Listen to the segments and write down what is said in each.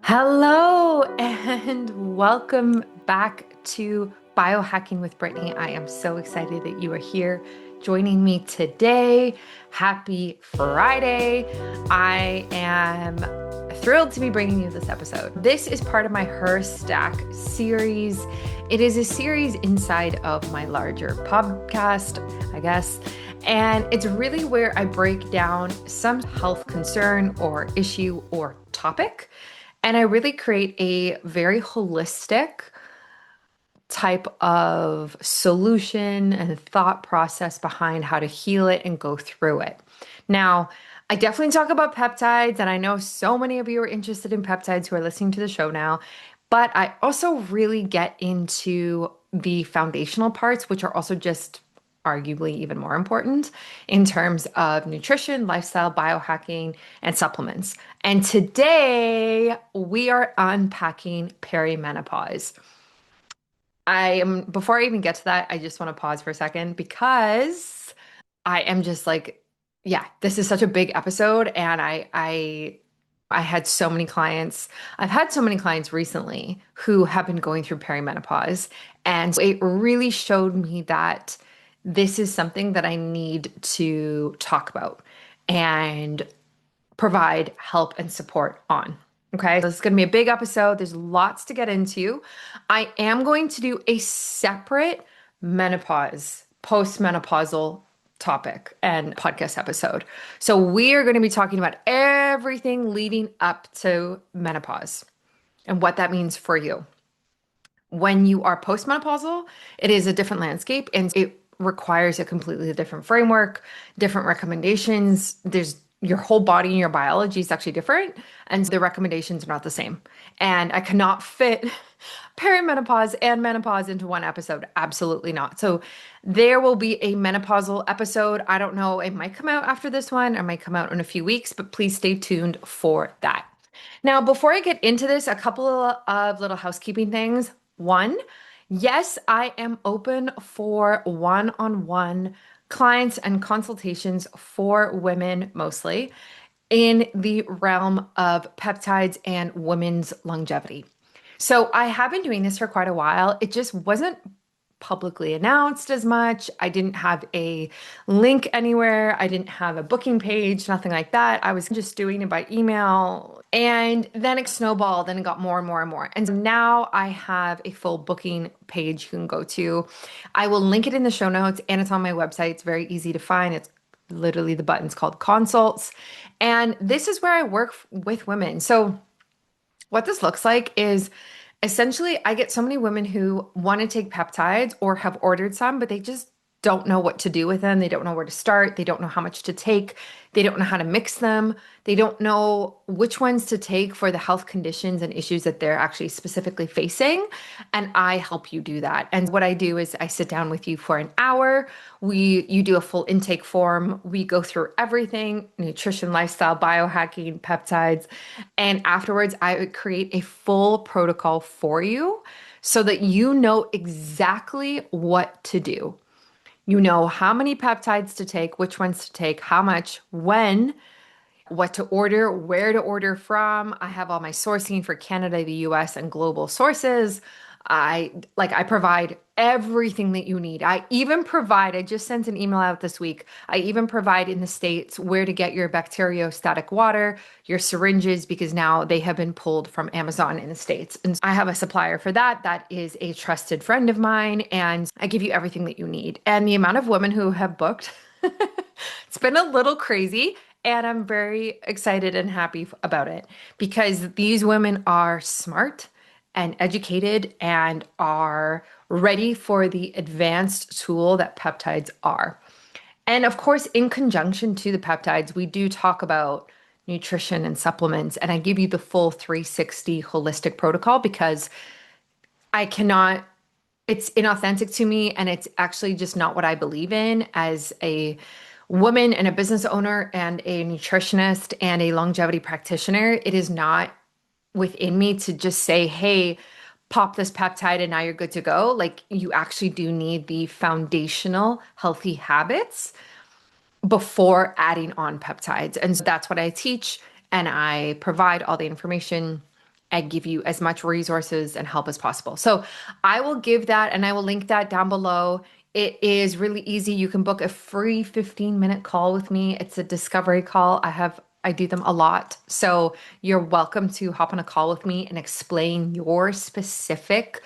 Hello and welcome back to Biohacking with Brittany. I am so excited that you are here joining me today. Happy Friday. I am thrilled to be bringing you this episode. This is part of my Her Stack series. It is a series inside of my larger podcast, I guess. And it's really where I break down some health concern or issue or topic. And I really create a very holistic type of solution and thought process behind how to heal it and go through it. Now, I definitely talk about peptides, and I know so many of you are interested in peptides who are listening to the show now, but I also really get into the foundational parts, which are also just arguably even more important in terms of nutrition, lifestyle, biohacking, and supplements. And today we are unpacking perimenopause. Before I even get to that, I just want to pause for a second because I am just like, yeah, this is such a big episode. And I had so many clients. I've had so many clients recently who have been going through perimenopause. And it really showed me that this is something that I need to talk about and provide help and support on. Okay, so this is going to be a big episode. There's lots to get into. I am going to do a separate menopause, postmenopausal topic and podcast episode. So we are going to be talking about everything leading up to menopause and what that means for you. When you are postmenopausal, it is a different landscape and it requires a completely different framework, different recommendations. There's your whole body and your biology is actually different, and the recommendations are not the same. And I cannot fit perimenopause and menopause into one episode. Absolutely not. So there will be a menopausal episode. I don't know, it might come out after this one, it might come out in a few weeks, but please stay tuned for that. Now, before I get into this, a couple of little housekeeping things. One, yes, I am open for one-on-one clients and consultations for women mostly in the realm of peptides and women's longevity. So I have been doing this for quite a while. It just wasn't publicly announced as much. I didn't have a link anywhere. I didn't have a booking page, nothing like that. I was just doing it by email. And then it snowballed and it got more and more and more. And so now I have a full booking page you can go to. I will link it in the show notes and it's on my website. It's very easy to find. It's literally the button's called consults. And this is where I work with women. So what this looks like is essentially I get so many women who want to take peptides or have ordered some, but they just don't know what to do with them. They don't know where to start. They don't know how much to take. They don't know how to mix them. They don't know which ones to take for the health conditions and issues that they're actually specifically facing. And I help you do that. And what I do is I sit down with you for an hour. You do a full intake form. We go through everything, nutrition, lifestyle, biohacking, peptides. And afterwards, I would create a full protocol for you so that you know exactly what to do. You know how many peptides to take, which ones to take, how much, when, what to order, where to order from. I have all my sourcing for Canada, the US, and global sources. I provide everything that you need. I just sent an email out this week. I even provide in the States where to get your bacteriostatic water, your syringes, because now they have been pulled from Amazon in the States. And I have a supplier for that. That is a trusted friend of mine. And I give you everything that you need. And the amount of women who have booked, it's been a little crazy. And I'm very excited and happy about it because these women are smart and educated and are ready for the advanced tool that peptides are. And of course, in conjunction to the peptides, we do talk about nutrition and supplements, and I give you the full 360 holistic protocol because I cannot, it's inauthentic to me, and it's actually just not what I believe in as a woman and a business owner and a nutritionist and a longevity practitioner. It is not within me to just say, hey, pop this peptide and now you're good to go. Like you actually do need the foundational healthy habits before adding on peptides. And so that's what I teach and I provide all the information and give you as much resources and help as possible. So I will give that and I will link that down below. It is really easy. You can book a free 15-minute call with me. It's a discovery call. I do them a lot. So you're welcome to hop on a call with me and explain your specific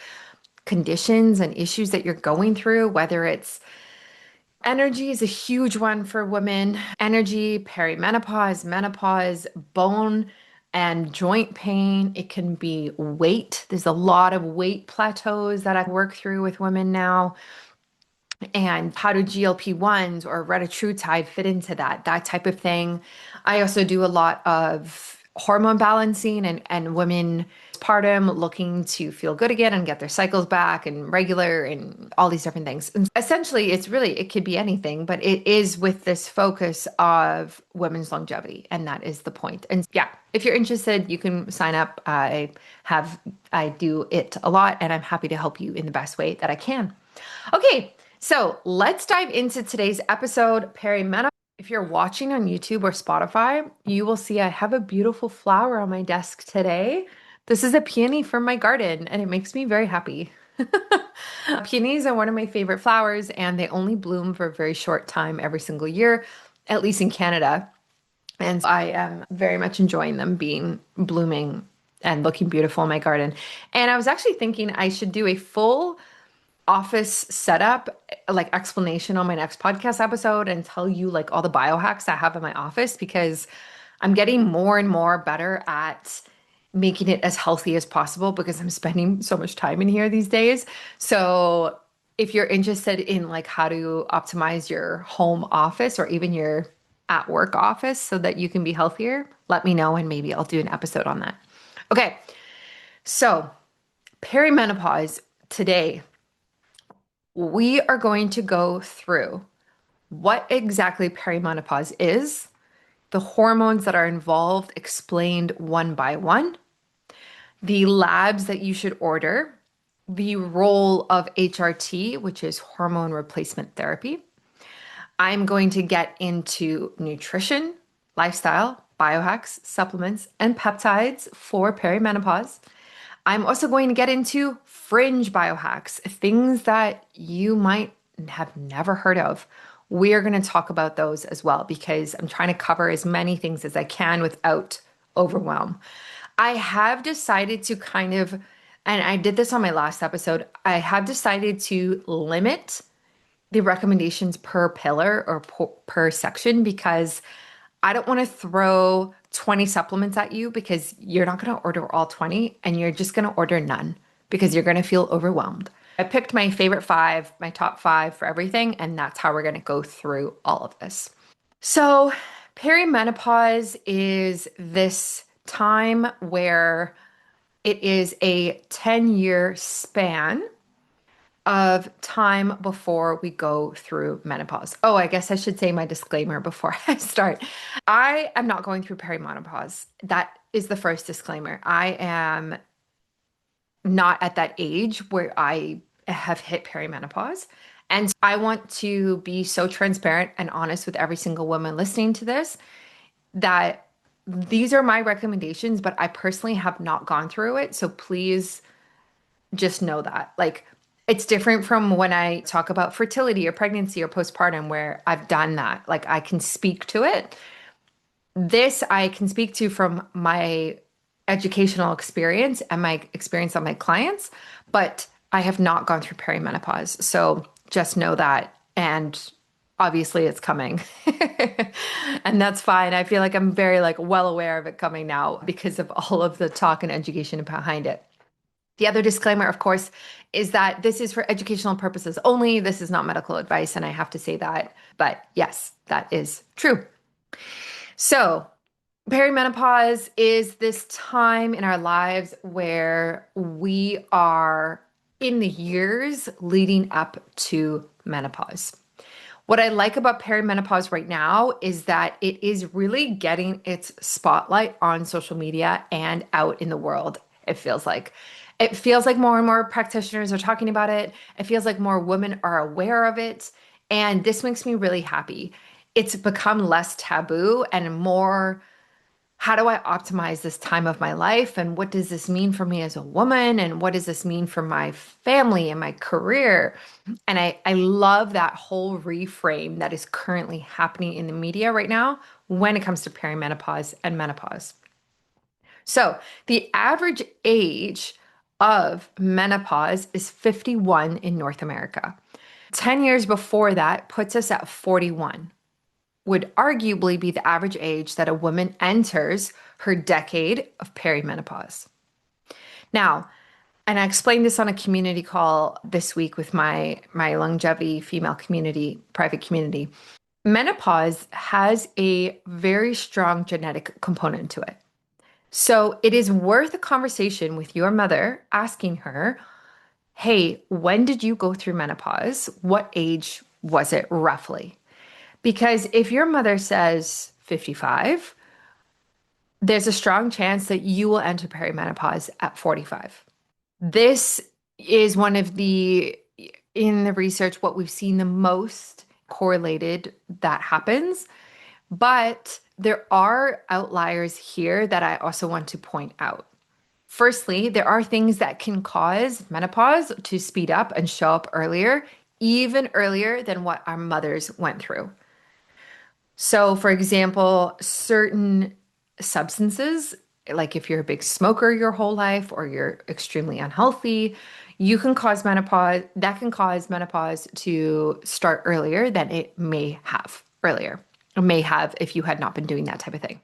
conditions and issues that you're going through, whether it's energy is a huge one for women. Energy, perimenopause, menopause, bone and joint pain. It can be weight. There's a lot of weight plateaus that I work through with women now. And how do GLP-1s or retatrutide fit into that type of thing. I also do a lot of hormone balancing and women postpartum looking to feel good again and get their cycles back and regular and all these different things. And essentially, it could be anything, but it is with this focus of women's longevity. And that is the point. And yeah, if you're interested, you can sign up. I do it a lot and I'm happy to help you in the best way that I can. Okay. So let's dive into today's episode, perimenopause. If you're watching on YouTube or Spotify, you will see I have a beautiful flower on my desk today. This is a peony from my garden, and it makes me very happy. Peonies are one of my favorite flowers, and they only bloom for a very short time every single year, at least in Canada. And I am very much enjoying them being blooming and looking beautiful in my garden. And I was actually thinking I should do a full office setup, like explanation on my next podcast episode and tell you like all the biohacks I have in my office because I'm getting more and more better at making it as healthy as possible because I'm spending so much time in here these days. So if you're interested in like how to optimize your home office or even your at work office so that you can be healthier, let me know and maybe I'll do an episode on that. Okay. So perimenopause today we are going to go through what exactly perimenopause is, the hormones that are involved explained one by one, the labs that you should order, the role of HRT, which is hormone replacement therapy. I'm going to get into nutrition, lifestyle, biohacks, supplements, and peptides for perimenopause. I'm also going to get into fringe biohacks, things that you might have never heard of. We are going to talk about those as well because I'm trying to cover as many things as I can without overwhelm. I have decided to and I did this on my last episode, I have decided to limit the recommendations per pillar or per section because I don't want to throw 20 supplements at you because you're not going to order all 20 and you're just going to order none because you're going to feel overwhelmed. I picked my favorite 5, my top 5 for everything, and that's how we're going to go through all of this. So, perimenopause is this time where it is a 10-year span of time before we go through menopause. Oh, I guess I should say my disclaimer before I start. I am not going through perimenopause. That is the first disclaimer. I am not at that age where I have hit perimenopause. And I want to be so transparent and honest with every single woman listening to this that these are my recommendations, but I personally have not gone through it. So please just know that. Like, it's different from when I talk about fertility or pregnancy or postpartum where I've done that. Like, I can speak to it. This I can speak to from my educational experience and my experience on my clients, but I have not gone through perimenopause. So just know that. And obviously it's coming. And that's fine. I feel like I'm very well aware of it coming now because of all of the talk and education behind it. The other disclaimer, of course, is that this is for educational purposes only. This is not medical advice, and I have to say that. But yes, that is true. So, perimenopause is this time in our lives where we are in the years leading up to menopause. What I like about perimenopause right now is that it is really getting its spotlight on social media and out in the world, it feels like. It feels like more and more practitioners are talking about it. It feels like more women are aware of it. And this makes me really happy. It's become less taboo and more how do I optimize this time of my life? And what does this mean for me as a woman? And what does this mean for my family and my career? And I love that whole reframe that is currently happening in the media right now when it comes to perimenopause and menopause. So the average age of menopause is 51 in North America. 10 years before that puts us at 41, would arguably be the average age that a woman enters her decade of perimenopause. Now, and I explained this on a community call this week with my longevity female community, private community. Menopause has a very strong genetic component to it. So it is worth a conversation with your mother, asking her, hey, when did you go through menopause? What age was it roughly? Because if your mother says 55, there's a strong chance that you will enter perimenopause at 45. This is one of in the research, what we've seen the most correlated that happens. But there are outliers here that I also want to point out. Firstly, there are things that can cause menopause to speed up and show up earlier, even earlier than what our mothers went through. So, for example, certain substances, like if you're a big smoker your whole life or you're extremely unhealthy, you can cause menopause. That can cause menopause to start earlier than it may have earlier, or may have if you had not been doing that type of thing.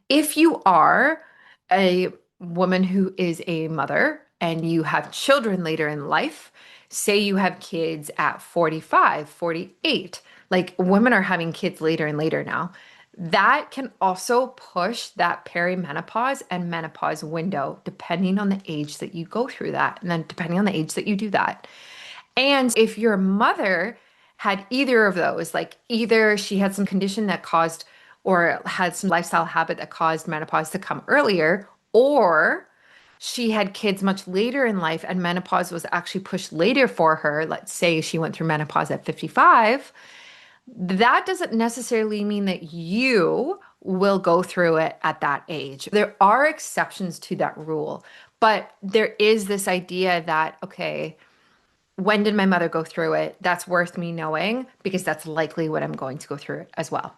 If you are a woman who is a mother and you have children later in life, say you have kids at 45, 48, like women are having kids later and later now, that can also push that perimenopause and menopause window, depending on the age that you go through that, and then depending on the age that you do that. And if your mother had either of those, like either she had some condition that caused or had some lifestyle habit that caused menopause to come earlier, or she had kids much later in life and menopause was actually pushed later for her, let's say she went through menopause at 55, that doesn't necessarily mean that you will go through it at that age. There are exceptions to that rule, but there is this idea that, okay, when did my mother go through it? That's worth me knowing because that's likely what I'm going to go through it as well.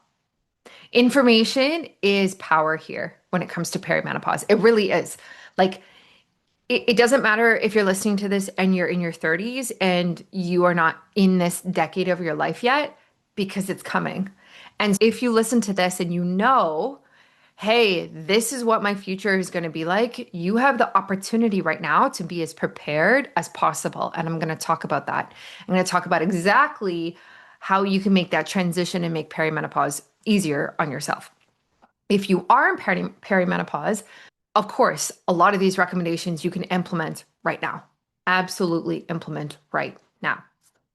Information is power here when it comes to perimenopause. It really is. Like, it doesn't matter if you're listening to this and you're in your 30s and you are not in this decade of your life yet, because it's coming. And if you listen to this and you know, hey, this is what my future is going to be like, you have the opportunity right now to be as prepared as possible. And I'm going to talk about that. I'm going to talk about exactly how you can make that transition and make perimenopause easier on yourself. If you are in perimenopause, of course, a lot of these recommendations you can implement right now. Absolutely implement right now.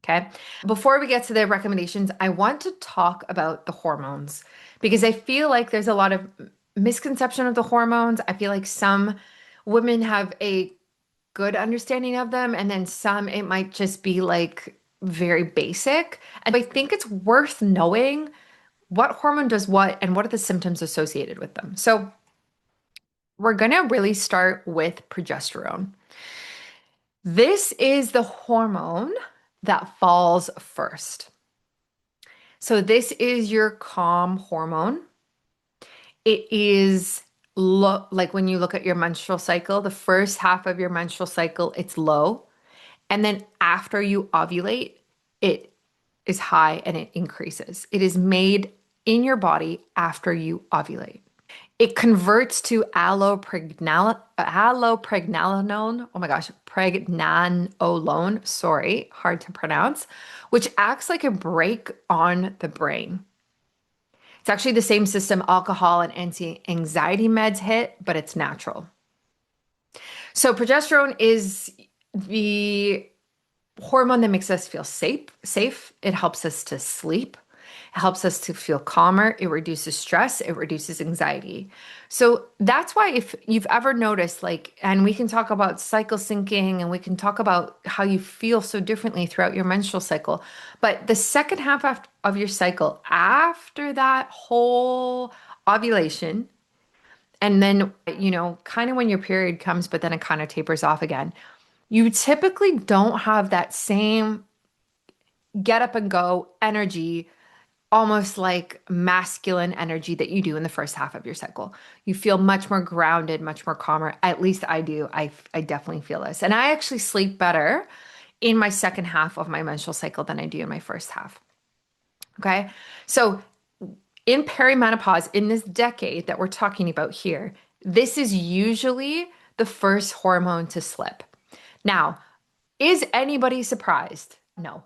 Okay. Before we get to the recommendations, I want to talk about the hormones because I feel like there's a lot of misconception of the hormones. I feel like some women have a good understanding of them, and then some it might just be like very basic. And I think it's worth knowing what hormone does what and what are the symptoms associated with them. So we're going to really start with progesterone. This is the hormone that falls first. So this is your calm hormone. It is like when you look at your menstrual cycle, the first half of your menstrual cycle, it's low. And then after you ovulate, it is high and it increases. It is made in your body after you ovulate. It converts to allopregnanolone. Oh my gosh, pregnanolone. Sorry, hard to pronounce, which acts like a brake on the brain. It's actually the same system alcohol and anti-anxiety meds hit, but it's natural. So progesterone is the hormone that makes us feel safe. It helps us to sleep. It helps us to feel calmer. It reduces stress. It reduces anxiety. So that's why if you've ever noticed, like, and we can talk about cycle syncing and we can talk about how you feel so differently throughout your menstrual cycle. But the second half of your cycle, after that whole ovulation, And then, kind of when your period comes, but then it kind of tapers off again. You typically don't have that same get up and go energy, almost like masculine energy that you do in the first half of your cycle. You feel much more grounded, much more calmer. At least I do. I definitely feel this. And I actually sleep better in my second half of my menstrual cycle than I do in my first half. Okay. So in perimenopause, in this decade that we're talking about here, this is usually the first hormone to slip. Now, is anybody surprised? No.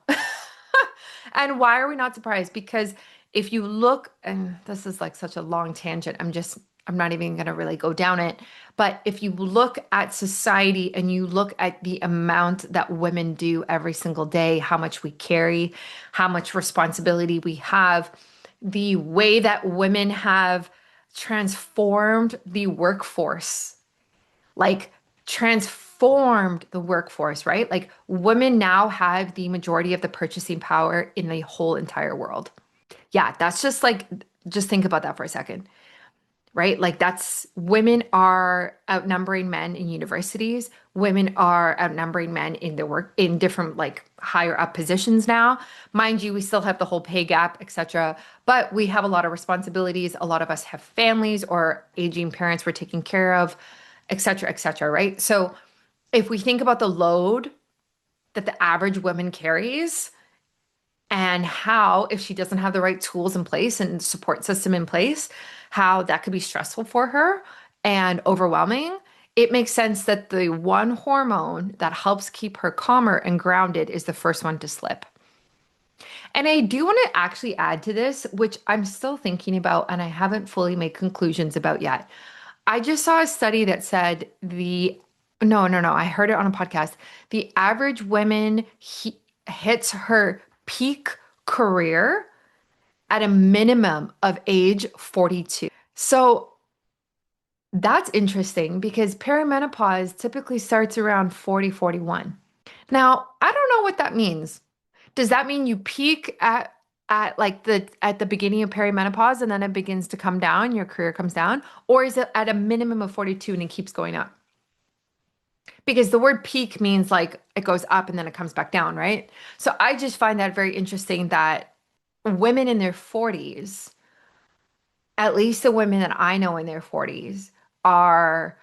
And why are we not surprised? Because if you look, and this is like such a long tangent, I'm not even going to really go down it. But if you look at society and you look at the amount that women do every single day, how much we carry, how much responsibility we have, the way that women have transformed the workforce, like transformed the workforce, right? Like women now have the majority of the purchasing power in the whole entire world. Yeah, that's just like, just think about that for a second, right? Like that's women are outnumbering men in universities. Women are outnumbering men in the work in different like higher up positions now. Mind you, we still have the whole pay gap, etc. But we have a lot of responsibilities. A lot of us have families or aging parents we're taking care of, etc., right? So if we think about the load that the average woman carries and how, if she doesn't have the right tools in place and support system in place, how that could be stressful for her and overwhelming, it makes sense that the one hormone that helps keep her calmer and grounded is the first one to slip. And I do want to actually add to this, which I'm still thinking about and I haven't fully made conclusions about yet. I just saw a study that said no, I heard it on a podcast. The average woman hits her peak career at a minimum of age 42. So that's interesting because perimenopause typically starts around 40, 41. Now, I don't know what that means. Does that mean you peak at the beginning of perimenopause and then it begins to come down, your career comes down, or is it at a minimum of 42 and it keeps going up? Because the word peak means like it goes up and then it comes back down, right? So I just find that very interesting that women in their 40s, at least the women that I know in their 40s, are,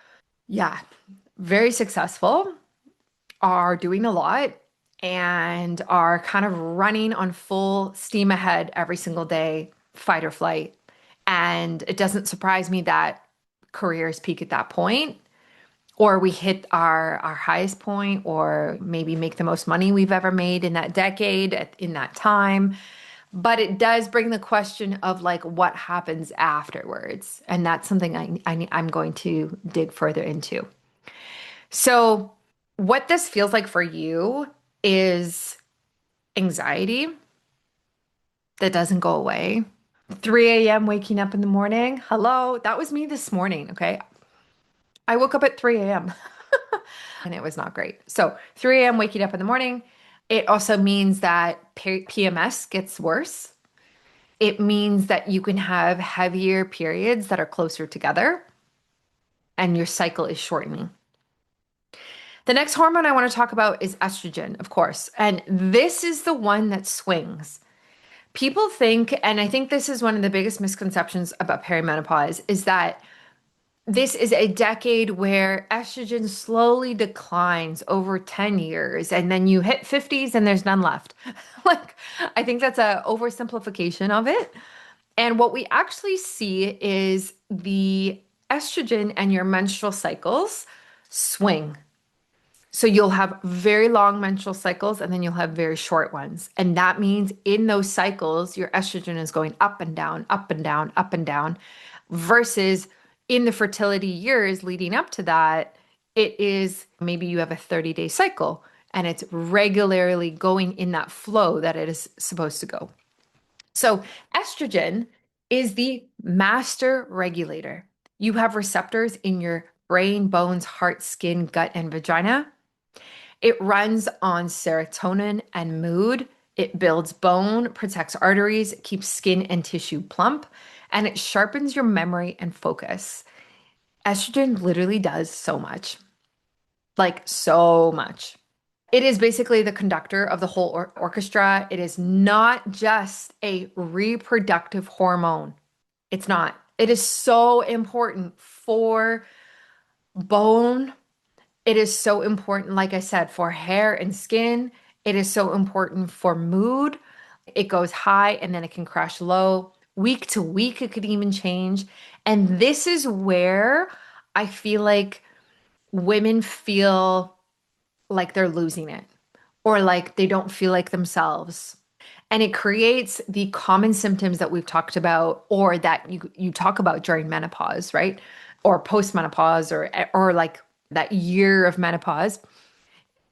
yeah, very successful, are doing a lot, and are kind of running on full steam ahead every single day, fight or flight. And it doesn't surprise me that careers peak at that point, or we hit our highest point, or maybe make the most money we've ever made in that decade, in that time. But it does bring the question of like what happens afterwards. And that's something I'm going to dig further into. So, what this feels like for you is anxiety that doesn't go away. 3 a.m. waking up in the morning. Hello, that was me this morning. Okay. I woke up at 3 a.m. and it was not great. So, 3 a.m. waking up in the morning. It also means that PMS gets worse. It means that you can have heavier periods that are closer together and your cycle is shortening. The next hormone I want to talk about is estrogen, of course. And this is the one that swings. People think, and I think this is one of the biggest misconceptions about perimenopause, is that this is a decade where estrogen slowly declines over 10 years and then you hit 50s and there's none left. Like, I think that's a oversimplification of it. And what we actually see is the estrogen and your menstrual cycles swing. So you'll have very long menstrual cycles and then you'll have very short ones. And that means in those cycles, your estrogen is going up and down, up and down, up and down, versus in the fertility years leading up to that, it is maybe you have a 30-day cycle and it's regularly going in that flow that it is supposed to go. So estrogen is the master regulator. You have receptors in your brain, bones, heart, skin, gut, and vagina. It runs on serotonin and mood. It builds bone, protects arteries, keeps skin and tissue plump, and it sharpens your memory and focus. Estrogen literally does so much, like so much. It is basically the conductor of the whole orchestra. It is not just a reproductive hormone. It's not. It is so important for bone. It is so important, like I said, for hair and skin. It is so important for mood. It goes high and then it can crash low. Week to week, it could even change. And this is where I feel like women feel like they're losing it or like they don't feel like themselves. And it creates the common symptoms that we've talked about or that you talk about during menopause, right? Or postmenopause or like that year of menopause.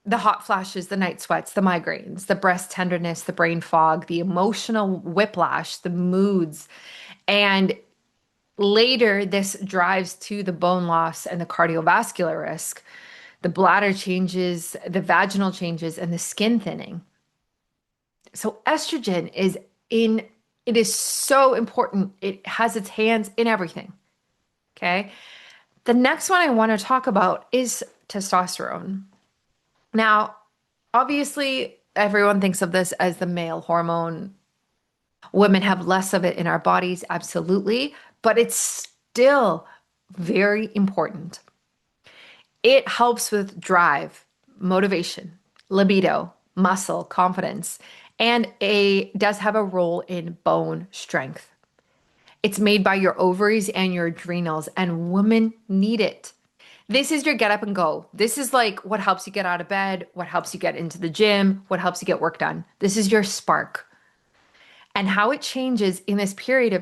The hot flashes, the night sweats, the migraines, the breast tenderness, the brain fog, the emotional whiplash, the moods. And later, this drives to the bone loss and the cardiovascular risk, the bladder changes, the vaginal changes, and the skin thinning. So estrogen is in, it is so important. It has its hands in everything. Okay. The next one I want to talk about is testosterone. Now, obviously, everyone thinks of this as the male hormone. Women have less of it in our bodies, absolutely, but it's still very important. It helps with drive, motivation, libido, muscle, confidence, and it does have a role in bone strength. It's made by your ovaries and your adrenals, and women need it. This is your get up and go. This is like what helps you get out of bed, what helps you get into the gym, what helps you get work done. This is your spark. And how it changes in this period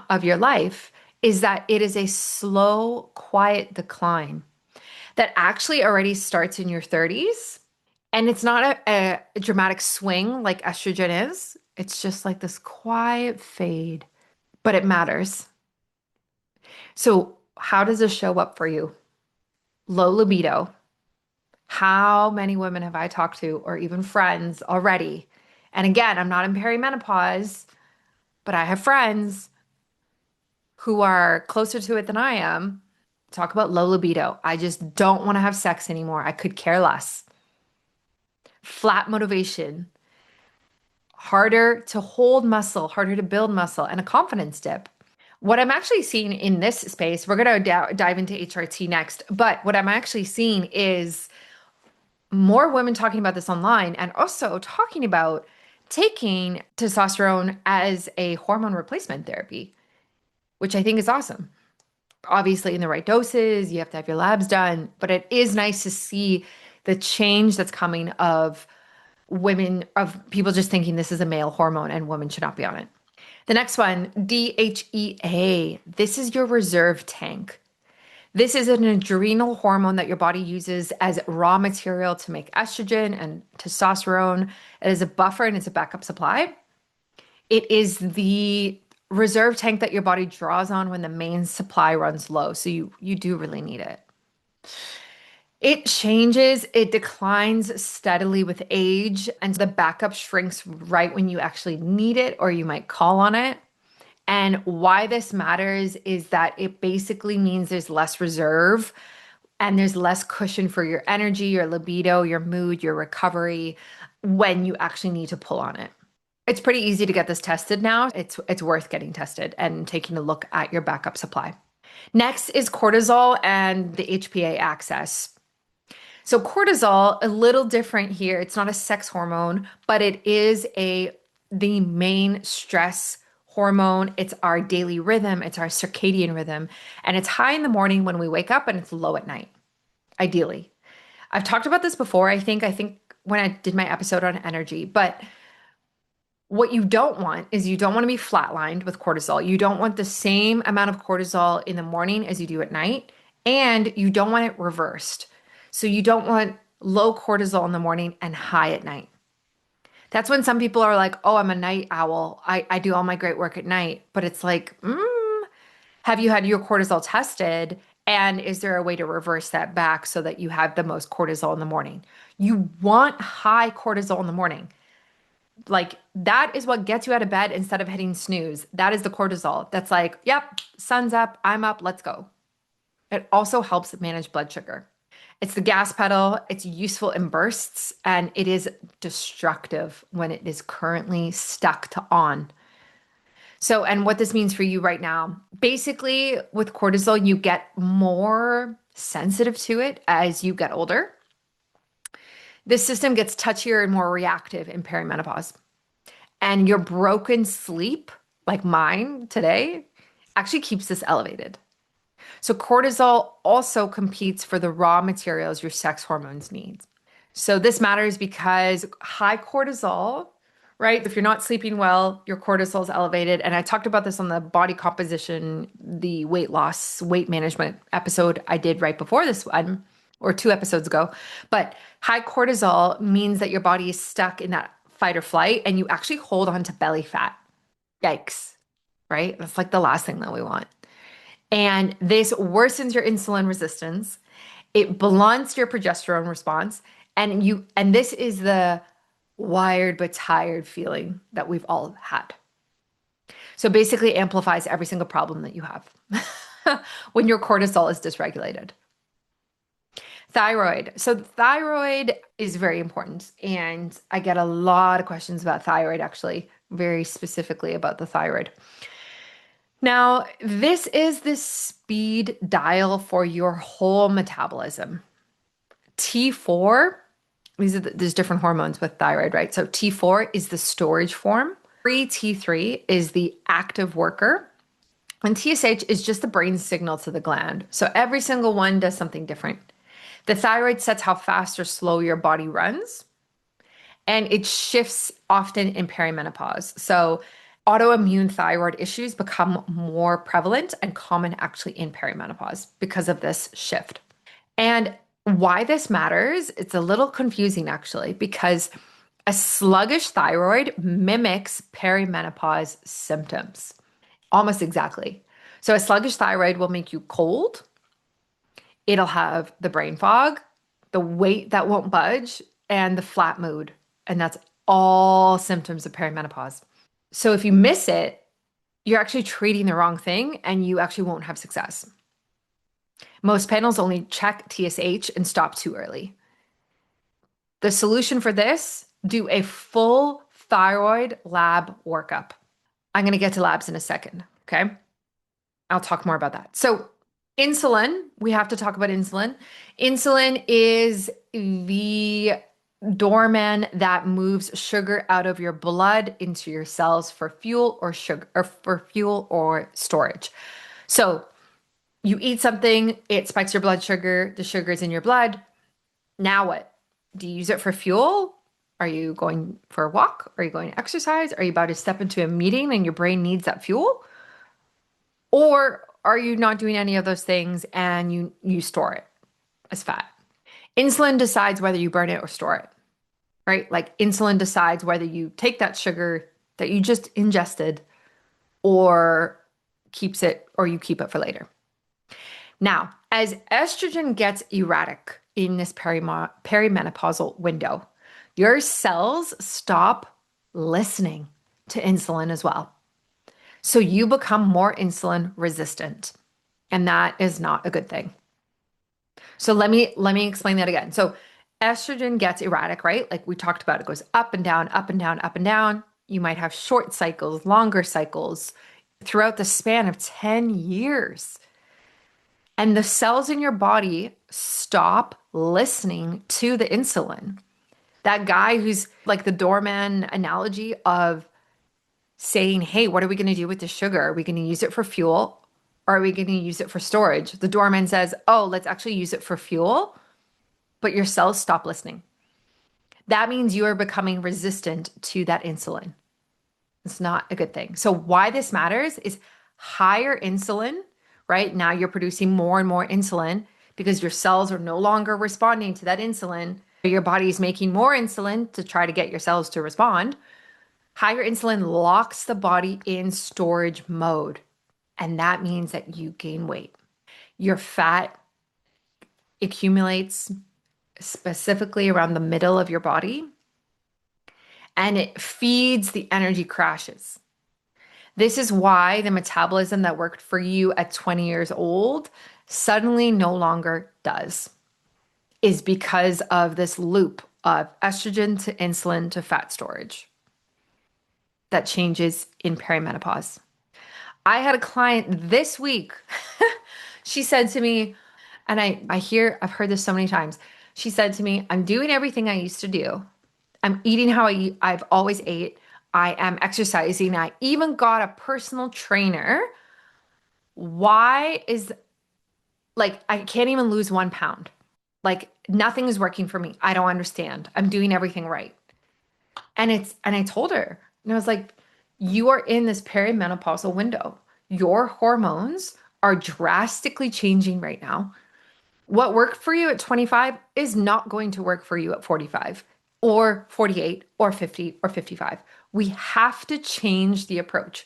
of your life is that it is a slow, quiet decline that actually already starts in your 30s. And it's not a dramatic swing like estrogen is. It's just like this quiet fade, but it matters. So, how does this show up for you? Low libido. How many women have I talked to, or even friends already? And again, I'm not in perimenopause, but I have friends who are closer to it than I am. Talk about low libido. I just don't want to have sex anymore. I could care less. Flat motivation, harder to hold muscle, harder to build muscle, and a confidence dip. What I'm actually seeing in this space, we're going to dive into HRT next, but what I'm actually seeing is more women talking about this online and also talking about taking testosterone as a hormone replacement therapy, which I think is awesome. Obviously, in the right doses, you have to have your labs done, but it is nice to see the change that's coming of women, of people just thinking this is a male hormone and women should not be on it. The next one, DHEA. This is your reserve tank. This is an adrenal hormone that your body uses as raw material to make estrogen and testosterone. It is a buffer and it's a backup supply. It is the reserve tank that your body draws on when the main supply runs low. So you do really need it. It changes, it declines steadily with age, and the backup shrinks right when you actually need it or you might call on it. And why this matters is that it basically means there's less reserve and there's less cushion for your energy, your libido, your mood, your recovery when you actually need to pull on it. It's pretty easy to get this tested now. It's worth getting tested and taking a look at your backup supply. Next is cortisol and the HPA axis. So cortisol, a little different here. It's not a sex hormone, but it is the main stress hormone. It's our daily rhythm, it's our circadian rhythm, and it's high in the morning when we wake up and it's low at night, ideally. I've talked about this before, I think when I did my episode on energy, but what you don't want is you don't want to be flatlined with cortisol. You don't want the same amount of cortisol in the morning as you do at night, and you don't want it reversed. So you don't want low cortisol in the morning and high at night. That's when some people are like, oh, I'm a night owl. I do all my great work at night. But it's like, have you had your cortisol tested? And is there a way to reverse that back so that you have the most cortisol in the morning? You want high cortisol in the morning. Like that is what gets you out of bed instead of hitting snooze. That is the cortisol. That's like, yep, sun's up, I'm up, let's go. It also helps manage blood sugar. It's the gas pedal, it's useful in bursts, and it is destructive when it is currently stuck to on. So, and what this means for you right now, basically with cortisol, you get more sensitive to it as you get older. This system gets touchier and more reactive in perimenopause. And your broken sleep, like mine today, actually keeps this elevated. So, cortisol also competes for the raw materials your sex hormones need. So, this matters because high cortisol, right? If you're not sleeping well, your cortisol is elevated. And I talked about this on the body composition, the weight loss, weight management episode I did right before this one, or 2 episodes ago. But high cortisol means that your body is stuck in that fight or flight and you actually hold on to belly fat. Yikes, right? That's like the last thing that we want. And this worsens your insulin resistance. It blunts your progesterone response. And this is the wired but tired feeling that we've all had. So basically amplifies every single problem that you have when your cortisol is dysregulated. Thyroid. So thyroid is very important. And I get a lot of questions about thyroid, actually, very specifically about the thyroid. Now, this is the speed dial for your whole metabolism. T4, there's different hormones with thyroid, right? So T4 is the storage form. T3 is the active worker. And TSH is just the brain signal to the gland. So every single one does something different. The thyroid sets how fast or slow your body runs, and it shifts often in perimenopause. So autoimmune thyroid issues become more prevalent and common actually in perimenopause because of this shift. And why this matters, it's a little confusing actually, because a sluggish thyroid mimics perimenopause symptoms almost exactly. So a sluggish thyroid will make you cold. It'll have the brain fog, the weight that won't budge, and the flat mood. And that's all symptoms of perimenopause. So if you miss it, you're actually treating the wrong thing and you actually won't have success. Most panels only check TSH and stop too early. The solution for this, do a full thyroid lab workup. I'm going to get to labs in a second, okay? I'll talk more about that. So insulin, we have to talk about insulin. Insulin is the doorman that moves sugar out of your blood into your cells for fuel or sugar or for fuel or storage. So you eat something, it spikes your blood sugar, the sugar's in your blood. Now what? Do you use it for fuel? Are you going for a walk? Are you going to exercise? Are you about to step into a meeting and your brain needs that fuel? Or are you not doing any of those things and you store it as fat? Insulin decides whether you burn it or store it, right? Like insulin decides whether you take that sugar that you just ingested or keeps it or you keep it for later. Now, as estrogen gets erratic in this perimenopausal window, your cells stop listening to insulin as well. So you become more insulin resistant, and that is not a good thing. So let me explain that again. So estrogen gets erratic, right? Like we talked about, it goes up and down, up and down, up and down. You might have short cycles, longer cycles throughout the span of 10 years. And the cells in your body stop listening to the insulin. That guy who's like the doorman analogy of saying, hey, what are we going to do with the sugar? Are we going to use it for fuel or are we going to use it for storage? The doorman says, oh, let's actually use it for fuel, but your cells stop listening. That means you are becoming resistant to that insulin. It's not a good thing. So why this matters is higher insulin, right? Now you're producing more and more insulin because your cells are no longer responding to that insulin. Your body is making more insulin to try to get your cells to respond. Higher insulin locks the body in storage mode, and that means that you gain weight. Your fat accumulates specifically around the middle of your body, and it feeds the energy crashes. This is why the metabolism that worked for you at 20 years old suddenly no longer does, is because of this loop of estrogen to insulin to fat storage that changes in perimenopause. I had a client this week. She said to me, and I've heard this so many times. She said to me, I'm doing everything I used to do. I'm eating how I've always ate. I am exercising. I even got a personal trainer. Why is like I can't even lose 1 pound? Like nothing is working for me. I don't understand. I'm doing everything right. And I told her, and I was like, you are in this perimenopausal window. Your hormones are drastically changing right now. What worked for you at 25 is not going to work for you at 45 or 48 or 50 or 55. We have to change the approach.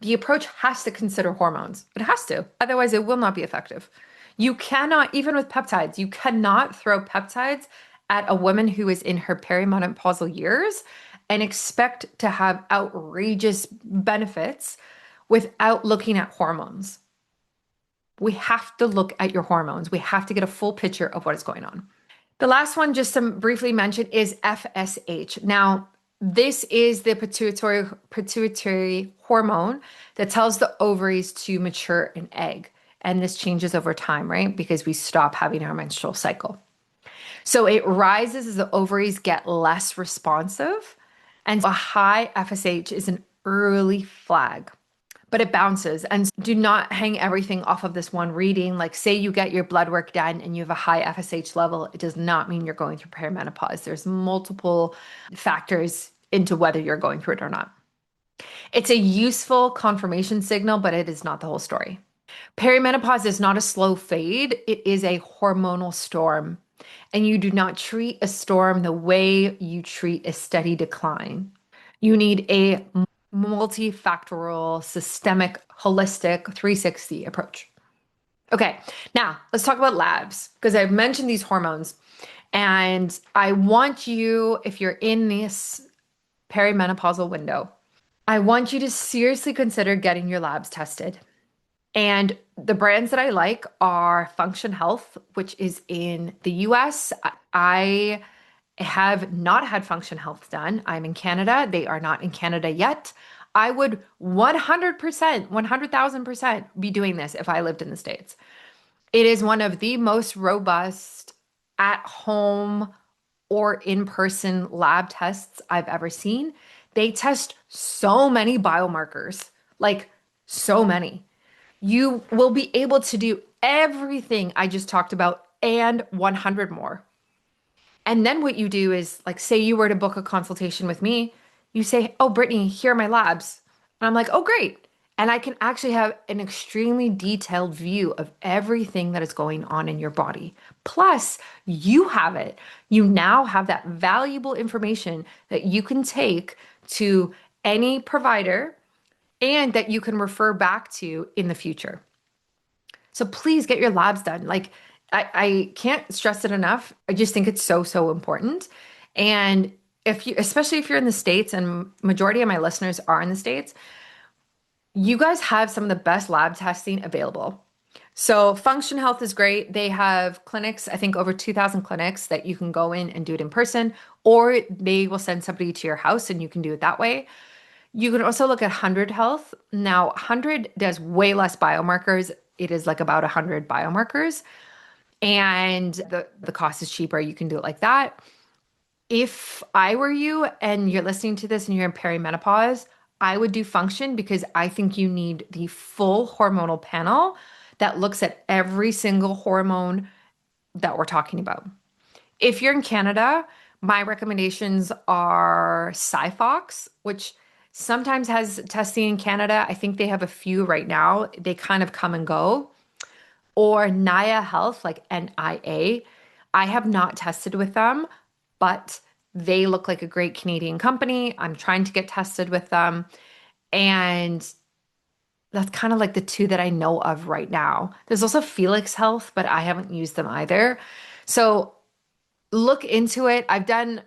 The approach has to consider hormones. It has to. Otherwise, it will not be effective. You cannot, even with peptides, you cannot throw peptides at a woman who is in her perimenopausal years and expect to have outrageous benefits without looking at hormones. We have to look at your hormones. We have to get a full picture of what is going on. The last one, just to briefly mention, is FSH. Now, this is the pituitary hormone that tells the ovaries to mature an egg. And this changes over time, right? Because we stop having our menstrual cycle. So it rises as the ovaries get less responsive. And a high FSH is an early flag, but it bounces. And do not hang everything off of this one reading. Like, say you get your blood work done and you have a high FSH level, it does not mean you're going through perimenopause. There's multiple factors into whether you're going through it or not. It's a useful confirmation signal, but it is not the whole story. Perimenopause is not a slow fade, it is a hormonal storm. And you do not treat a storm the way you treat a steady decline. You need a multifactorial, systemic, holistic 360 approach. Okay, now let's talk about labs because I've mentioned these hormones. And I want you, if you're in this perimenopausal window, I want you to seriously consider getting your labs tested. And the brands that I like are Function Health, which is in the US. I have not had Function Health done. I'm in Canada. They are not in Canada yet. I would 100%, 100,000% be doing this if I lived in the States. It is one of the most robust at home or in-person lab tests I've ever seen. They test so many biomarkers, like so many. You will be able to do everything I just talked about and 100 more. And then what you do is, like, say you were to book a consultation with me, you say, oh, Brittany, here are my labs. And I'm like, oh, great. And I can actually have an extremely detailed view of everything that is going on in your body. Plus, you have it. You now have that valuable information that you can take to any provider and that you can refer back to in the future. So please get your labs done. Like, I can't stress it enough. I just think it's so, so important. And if you, especially if you're in the States, and majority of my listeners are in the States, you guys have some of the best lab testing available. So Function Health is great. They have clinics, I think over 2,000 clinics that you can go in and do it in person, or they will send somebody to your house and you can do it that way. You can also look at 100 Health. Now, 100 does way less biomarkers. It is like about 100 biomarkers, and the cost is cheaper. You can do it like that. If I were you and you're listening to this and you're in perimenopause, I would do Function because I think you need the full hormonal panel that looks at every single hormone that we're talking about. If you're in Canada, my recommendations are Cyfox, which sometimes has testing in Canada. I think they have a few right now. They kind of come and go. Or Nia Health, like NIA. I have not tested with them, but they look like a great Canadian company. I'm trying to get tested with them. And that's kind of like the two that I know of right now. There's also Felix Health, but I haven't used them either. So look into it.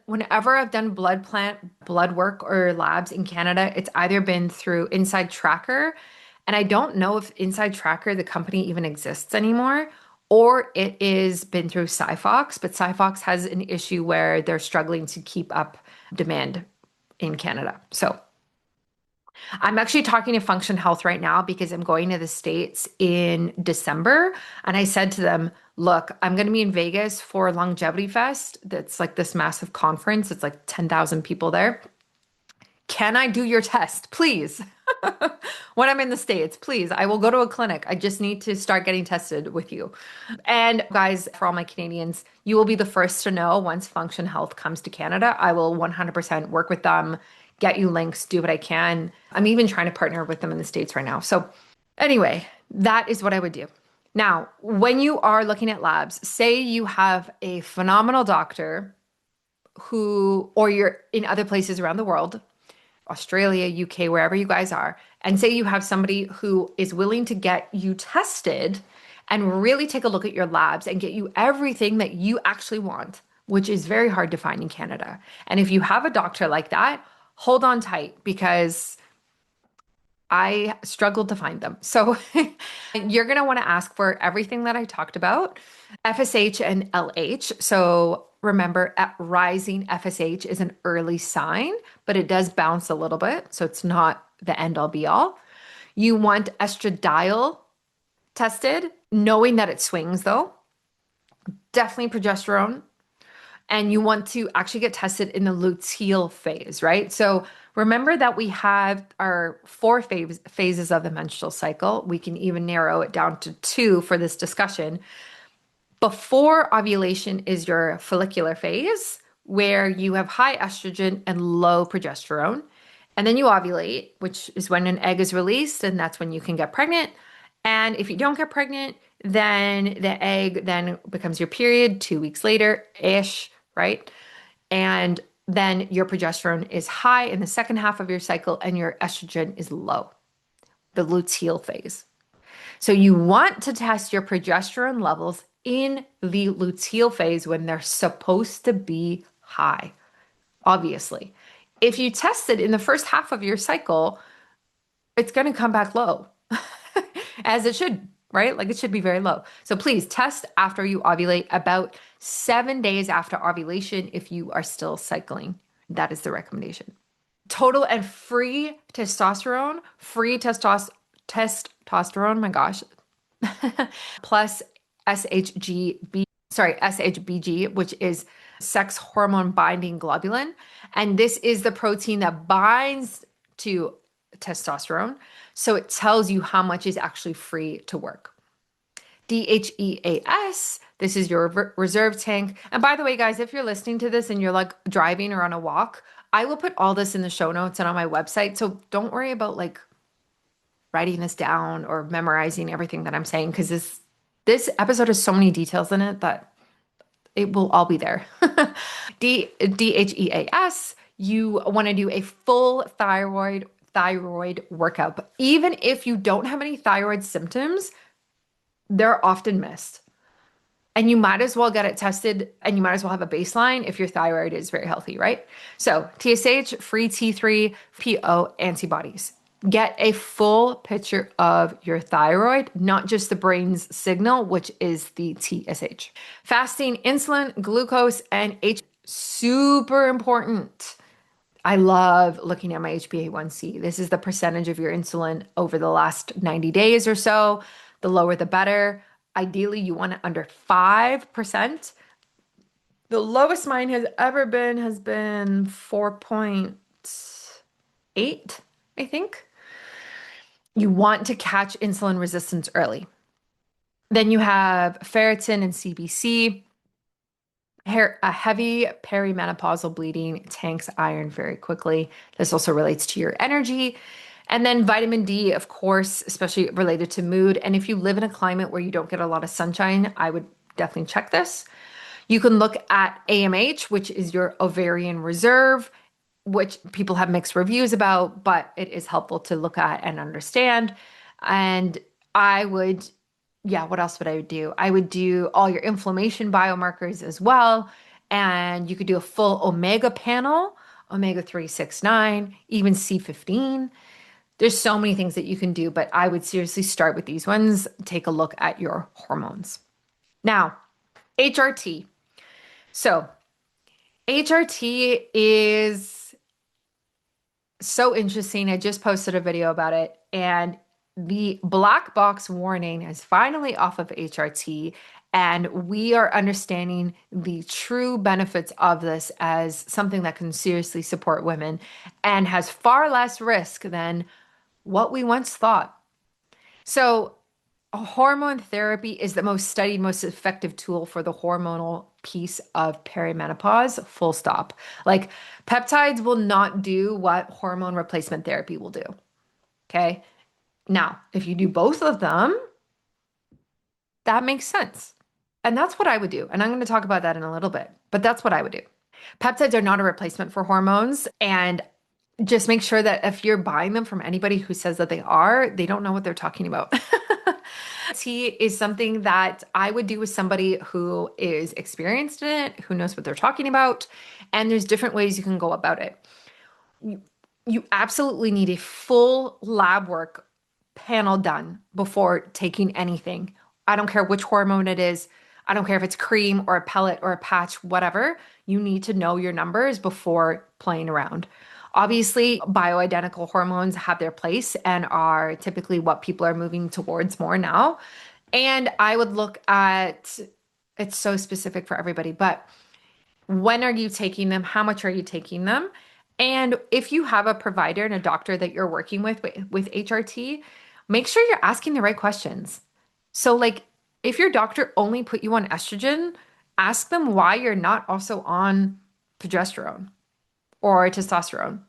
Whenever I've done blood work or labs in Canada, it's either been through Inside Tracker, and I don't know if Inside Tracker, the company, even exists anymore, or it is been through Cyfox, but Cyfox has an issue where they're struggling to keep up demand in Canada. So I'm actually talking to Function Health right now because I'm going to the States in December. And I said to them, look, I'm going to be in Vegas for Longevity Fest. That's like this massive conference. It's like 10,000 people there. Can I do your test, please? When I'm in the States, please. I will go to a clinic. I just need to start getting tested with you. And guys, for all my Canadians, you will be the first to know once Function Health comes to Canada. I will 100% work with them, get you links, do what I can. I'm even trying to partner with them in the States right now. So, anyway, that is what I would do. Now, when you are looking at labs, say you have a phenomenal doctor who, or you're in other places around the world, Australia, UK, wherever you guys are, and say you have somebody who is willing to get you tested and really take a look at your labs and get you everything that you actually want, which is very hard to find in Canada. And if you have a doctor like that, hold on tight because I struggled to find them. So you're going to want to ask for everything that I talked about, FSH and LH. So remember, at rising FSH is an early sign, but it does bounce a little bit. So it's not the end all be all. You want estradiol tested, knowing that it swings though. Definitely progesterone. And you want to actually get tested in the luteal phase, right? So remember that we have our four phases of the menstrual cycle. We can even narrow it down to two for this discussion. Before ovulation is your follicular phase, where you have high estrogen and low progesterone. And then you ovulate, which is when an egg is released, and that's when you can get pregnant. And if you don't get pregnant, then the egg then becomes your period 2 weeks later-ish, right? And then your progesterone is high in the second half of your cycle and your estrogen is low, the luteal phase. So you want to test your progesterone levels in the luteal phase when they're supposed to be high, obviously. If you test it in the first half of your cycle, it's going to come back low, as it should, right? Like it should be very low. So please test after you ovulate, about 7 days after ovulation if you are still cycling. That is the recommendation. Total and free testosterone, testosterone, my gosh, plus SHBG, which is sex hormone binding globulin. And this is the protein that binds to testosterone. So it tells you how much is actually free to work. DHEAS, this is your reserve tank. And by the way, guys, if you're listening to this and you're like driving or on a walk, I will put all this in the show notes and on my website. So don't worry about like writing this down or memorizing everything that I'm saying, because this episode has so many details in it that it will all be there. DHEAS, you want to do a full thyroid workup. Even if you don't have any thyroid symptoms, they're often missed. And you might as well get it tested and you might as well have a baseline if your thyroid is very healthy, right? So TSH, free T3, PO antibodies. Get a full picture of your thyroid, not just the brain's signal, which is the TSH. Fasting, insulin, glucose, and super important. I love looking at my HbA1c. This is the percentage of your insulin over the last 90 days or so. The lower, the better. Ideally, you want it under 5%. The lowest mine has ever been has been 4.8, I think. You want to catch insulin resistance early. Then you have ferritin and CBC. A heavy perimenopausal bleeding tanks iron very quickly. This also relates to your energy. And then vitamin D, of course, especially related to mood. And if you live in a climate where you don't get a lot of sunshine, I would definitely check this. You can look at AMH, which is your ovarian reserve, which people have mixed reviews about, but it is helpful to look at and understand. And I would, what else would I do? I would do all your inflammation biomarkers as well. And you could do a full omega panel, omega 3, 6, 9, even C15. There's so many things that you can do, but I would seriously start with these ones. Take a look at your hormones. Now, HRT. So, HRT is so interesting. I just posted a video about it, and the black box warning is finally off of HRT, and we are understanding the true benefits of this as something that can seriously support women and has far less risk than what we once thought. So, hormone therapy is the most studied, most effective tool for the hormonal piece of perimenopause, full stop. Like peptides will not do what hormone replacement therapy will do. Okay. Now, if you do both of them, that makes sense. And that's what I would do. And I'm going to talk about that in a little bit, but that's what I would do. Peptides are not a replacement for hormones. And just make sure that if you're buying them from anybody who says that they are, they don't know what they're talking about. Tea is something that I would do with somebody who is experienced in it, who knows what they're talking about, and there's different ways you can go about it. You absolutely need a full lab work panel done before taking anything. I don't care which hormone it is. I don't care if it's cream or a pellet or a patch, whatever. You need to know your numbers before playing around. Obviously, bioidentical hormones have their place and are typically what people are moving towards more now. And I would look at it's so specific for everybody, but when are you taking them? How much are you taking them? And if you have a provider and a doctor that you're working with HRT, make sure you're asking the right questions. So, like, if your doctor only put you on estrogen, ask them why you're not also on progesterone or testosterone.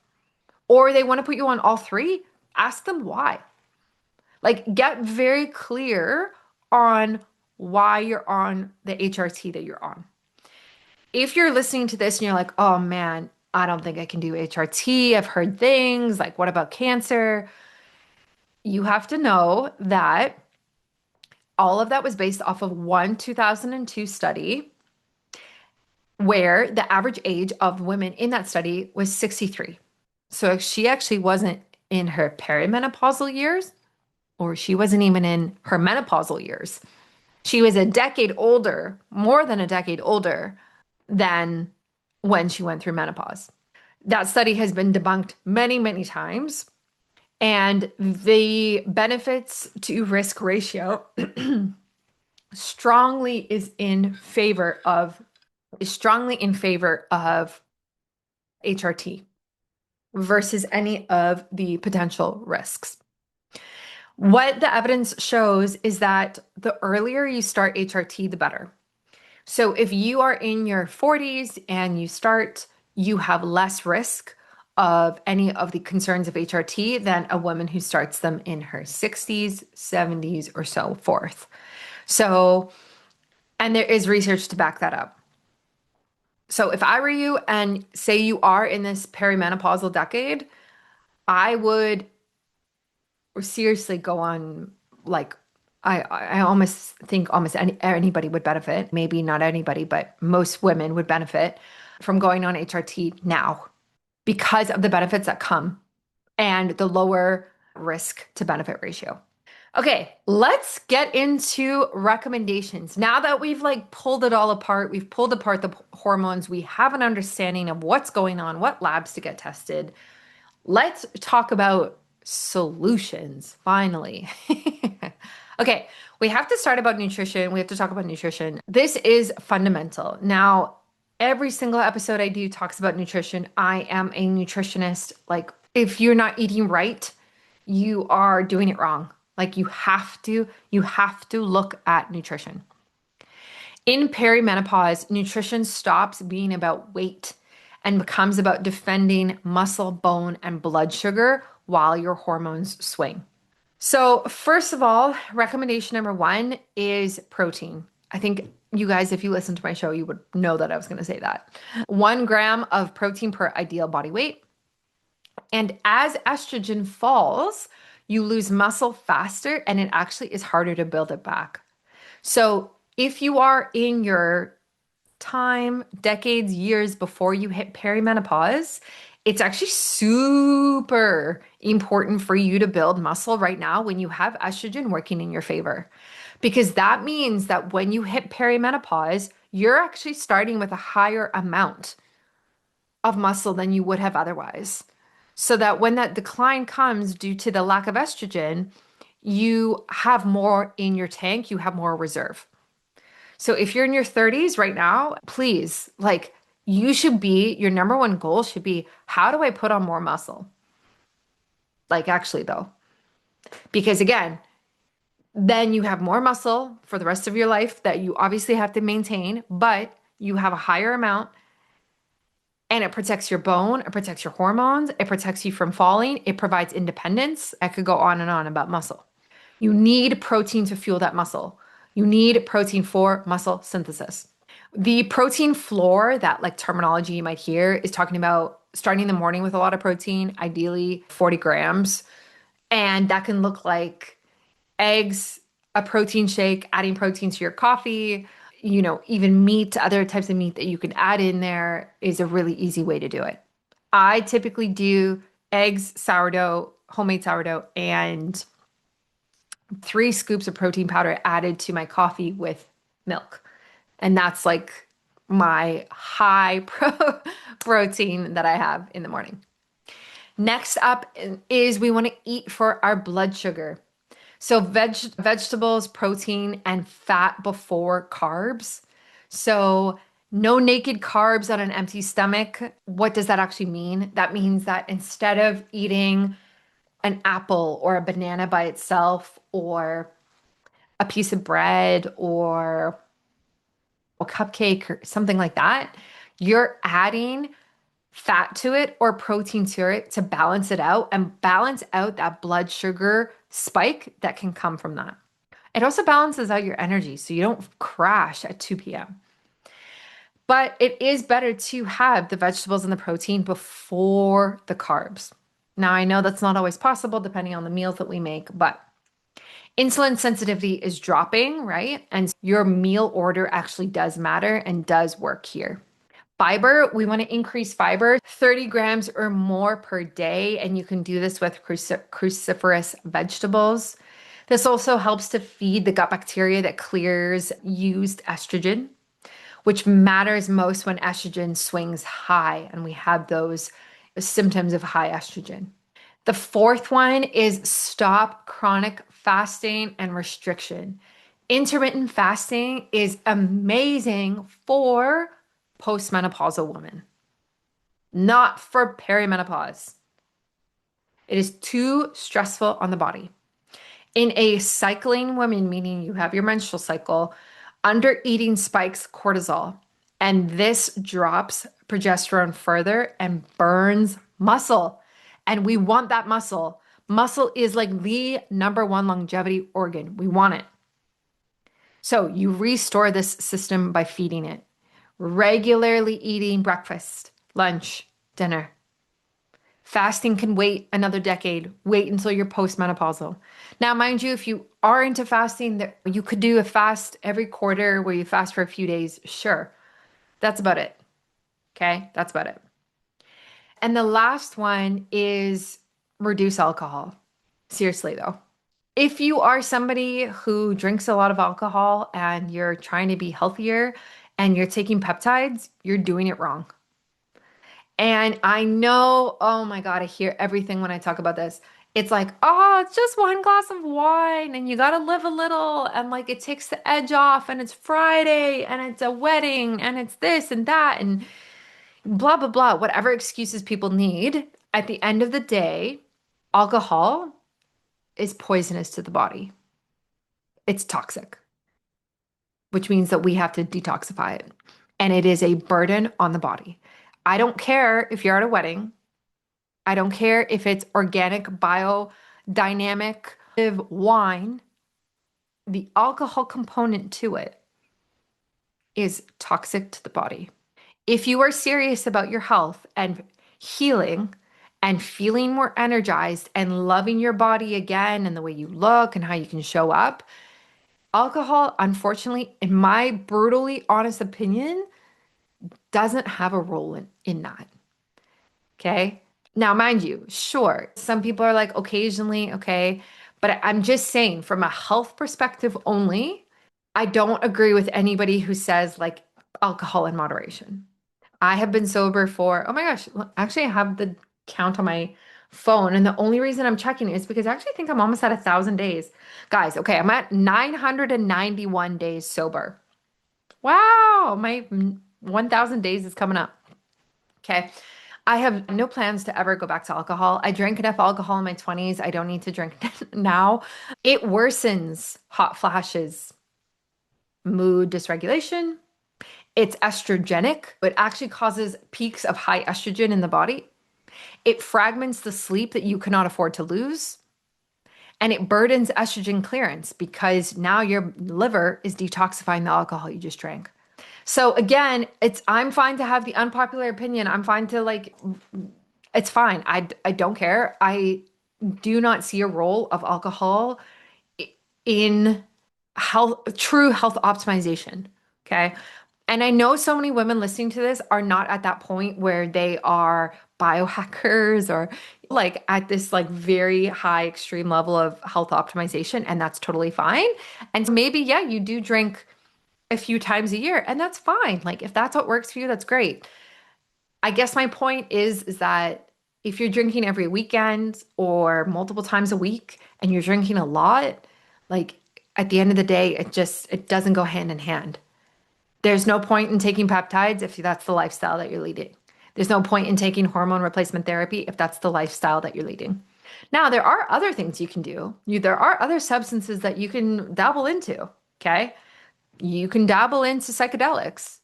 Or they want to put you on all three, ask them why. Like, get very clear on why you're on the HRT that you're on. If you're listening to this and you're like, oh man, I don't think I can do HRT. I've heard things like, what about cancer? You have to know that all of that was based off of one 2002 study where the average age of women in that study was 63. So she actually wasn't in her perimenopausal years, or she wasn't even in her menopausal years. She was a decade older, more than a decade older than when she went through menopause. That study has been debunked many, many times. And the benefits to risk ratio strongly is strongly in favor of HRT versus any of the potential risks. What the evidence shows is that the earlier you start HRT, the better. So if you are in your 40s and you start, you have less risk of any of the concerns of HRT than a woman who starts them in her 60s, 70s, or so forth. So, and there is research to back that up. So if I were you and say you are in this perimenopausal decade, I would seriously go on like I almost think almost anybody would benefit. Maybe not anybody, but most women would benefit from going on HRT now because of the benefits that come and the lower risk to benefit ratio. Okay, let's get into recommendations. Now that we've like pulled it all apart, we've pulled apart the hormones, we have an understanding of what's going on, what labs to get tested. Let's talk about solutions, finally. Okay, we have to start about nutrition. We have to talk about nutrition. This is fundamental. Now, every single episode I do talks about nutrition. I am a nutritionist. Like, if you're not eating right, you are doing it wrong. Like, you have to look at nutrition. In perimenopause, nutrition stops being about weight and becomes about defending muscle, bone, and blood sugar while your hormones swing. So, first of all, recommendation number one is protein. I think you guys, if you listen to my show, you would know that I was going to say that. 1 gram of protein per ideal body weight. And as estrogen falls, you lose muscle faster and it actually is harder to build it back. So, if you are in your time, decades, years before you hit perimenopause, it's actually super important for you to build muscle right now when you have estrogen working in your favor. because that means that when you hit perimenopause, you're actually starting with a higher amount of muscle than you would have otherwise. So that when that decline comes due to the lack of estrogen, you have more in your tank, you have more reserve. So if you're in your 30s right now, please, like, you should be, your number one goal should be, how do I put on more muscle? Like, actually, though, because again, then you have more muscle for the rest of your life that you obviously have to maintain, but you have a higher amount and it protects your bone, it protects your hormones, it protects you from falling, it provides independence. I could go on and on about muscle. You need protein to fuel that muscle. You need protein for muscle synthesis. The protein floor, that like terminology you might hear, is talking about starting the morning with a lot of protein, ideally 40 grams. And that can look like eggs, a protein shake, adding protein to your coffee, even meat, other types of meat that you can add in there is a really easy way to do it. I typically do eggs, sourdough, homemade sourdough, and 3 scoops of protein powder added to my coffee with milk. And that's like my high protein that I have in the morning. Next up is we want to eat for our blood sugar. So vegetables, protein, and fat before carbs. So no naked carbs on an empty stomach. What does that actually mean? That means that instead of eating an apple or a banana by itself, or a piece of bread or a cupcake or something like that, you're adding fat to it or protein to it to balance it out and balance out that blood sugar spike that can come from that. It also balances out your energy so you don't crash at 2 p.m. But it is better to have the vegetables and the protein before the carbs. Now, I know that's not always possible depending on the meals that we make, but insulin sensitivity is dropping, right? And your meal order actually does matter and does work here. Fiber, we want to increase fiber 30 grams or more per day, and you can do this with cruciferous vegetables. This also helps to feed the gut bacteria that clears used estrogen, which matters most when estrogen swings high and we have those symptoms of high estrogen. The fourth one is stop chronic fasting and restriction. Intermittent fasting is amazing for postmenopausal women, not for perimenopause. It is too stressful on the body. In a cycling woman, meaning you have your menstrual cycle, under eating spikes cortisol, and this drops progesterone further and burns muscle. And we want that muscle. Muscle is like the number one longevity organ. We want it. So you restore this system by feeding it. Regularly eating breakfast, lunch, dinner. Fasting can wait another decade. Wait until you're postmenopausal. Now, mind you, if you are into fasting, you could do a fast every quarter where you fast for a few days. Sure. That's about it. Okay? That's about it. And the last one is reduce alcohol. Seriously, though. If you are somebody who drinks a lot of alcohol and you're trying to be healthier and you're taking peptides, you're doing it wrong. And I know, oh my God, I hear everything when I talk about this. It's like, oh, it's just 1 glass of wine and you got to live a little. And like it takes the edge off and it's Friday and it's a wedding and it's this and that and blah, blah, blah. Whatever excuses people need. At the end of the day, alcohol is poisonous to the body. It's toxic, which means that we have to detoxify it. And it is a burden on the body. I don't care if you're at a wedding. I don't care if it's organic, biodynamic wine. The alcohol component to it is toxic to the body. If you are serious about your health and healing and feeling more energized and loving your body again and the way you look and how you can show up, alcohol, unfortunately, in my brutally honest opinion, doesn't have a role in that. Okay. Now, mind you, sure, some people are like occasionally, okay, But I'm just saying, from a health perspective only, I don't agree with anybody who says like alcohol in moderation. I have been sober for, oh my gosh, actually, I have the count on my phone. And the only reason I'm checking is because I actually think I'm almost at 1,000 days. Guys, okay, I'm at 991 days sober. Wow, my 1,000 days is coming up. Okay. I have no plans to ever go back to alcohol. I drank enough alcohol in my 20s. I don't need to drink now. It worsens hot flashes, mood dysregulation. It's estrogenic. It actually causes peaks of high estrogen in the body. It fragments the sleep that you cannot afford to lose. And it burdens estrogen clearance because now your liver is detoxifying the alcohol you just drank. So again, I'm fine to have the unpopular opinion. I'm fine to like it's fine. I don't care. I do not see a role of alcohol in true health optimization. Okay. And I know so many women listening to this are not at that point where they are biohackers or like at this like very high extreme level of health optimization, and that's totally fine. And so maybe, yeah, you do drink a few times a year, and that's fine. Like if that's what works for you, that's great. I guess my point is that if you're drinking every weekend or multiple times a week and you're drinking a lot, like at the end of the day, it doesn't go hand in hand. There's no point in taking peptides if that's the lifestyle that you're leading. There's no point in taking hormone replacement therapy if that's the lifestyle that you're leading. Now, there are other things you can do. There are other substances that you can dabble into, okay? You can dabble into psychedelics,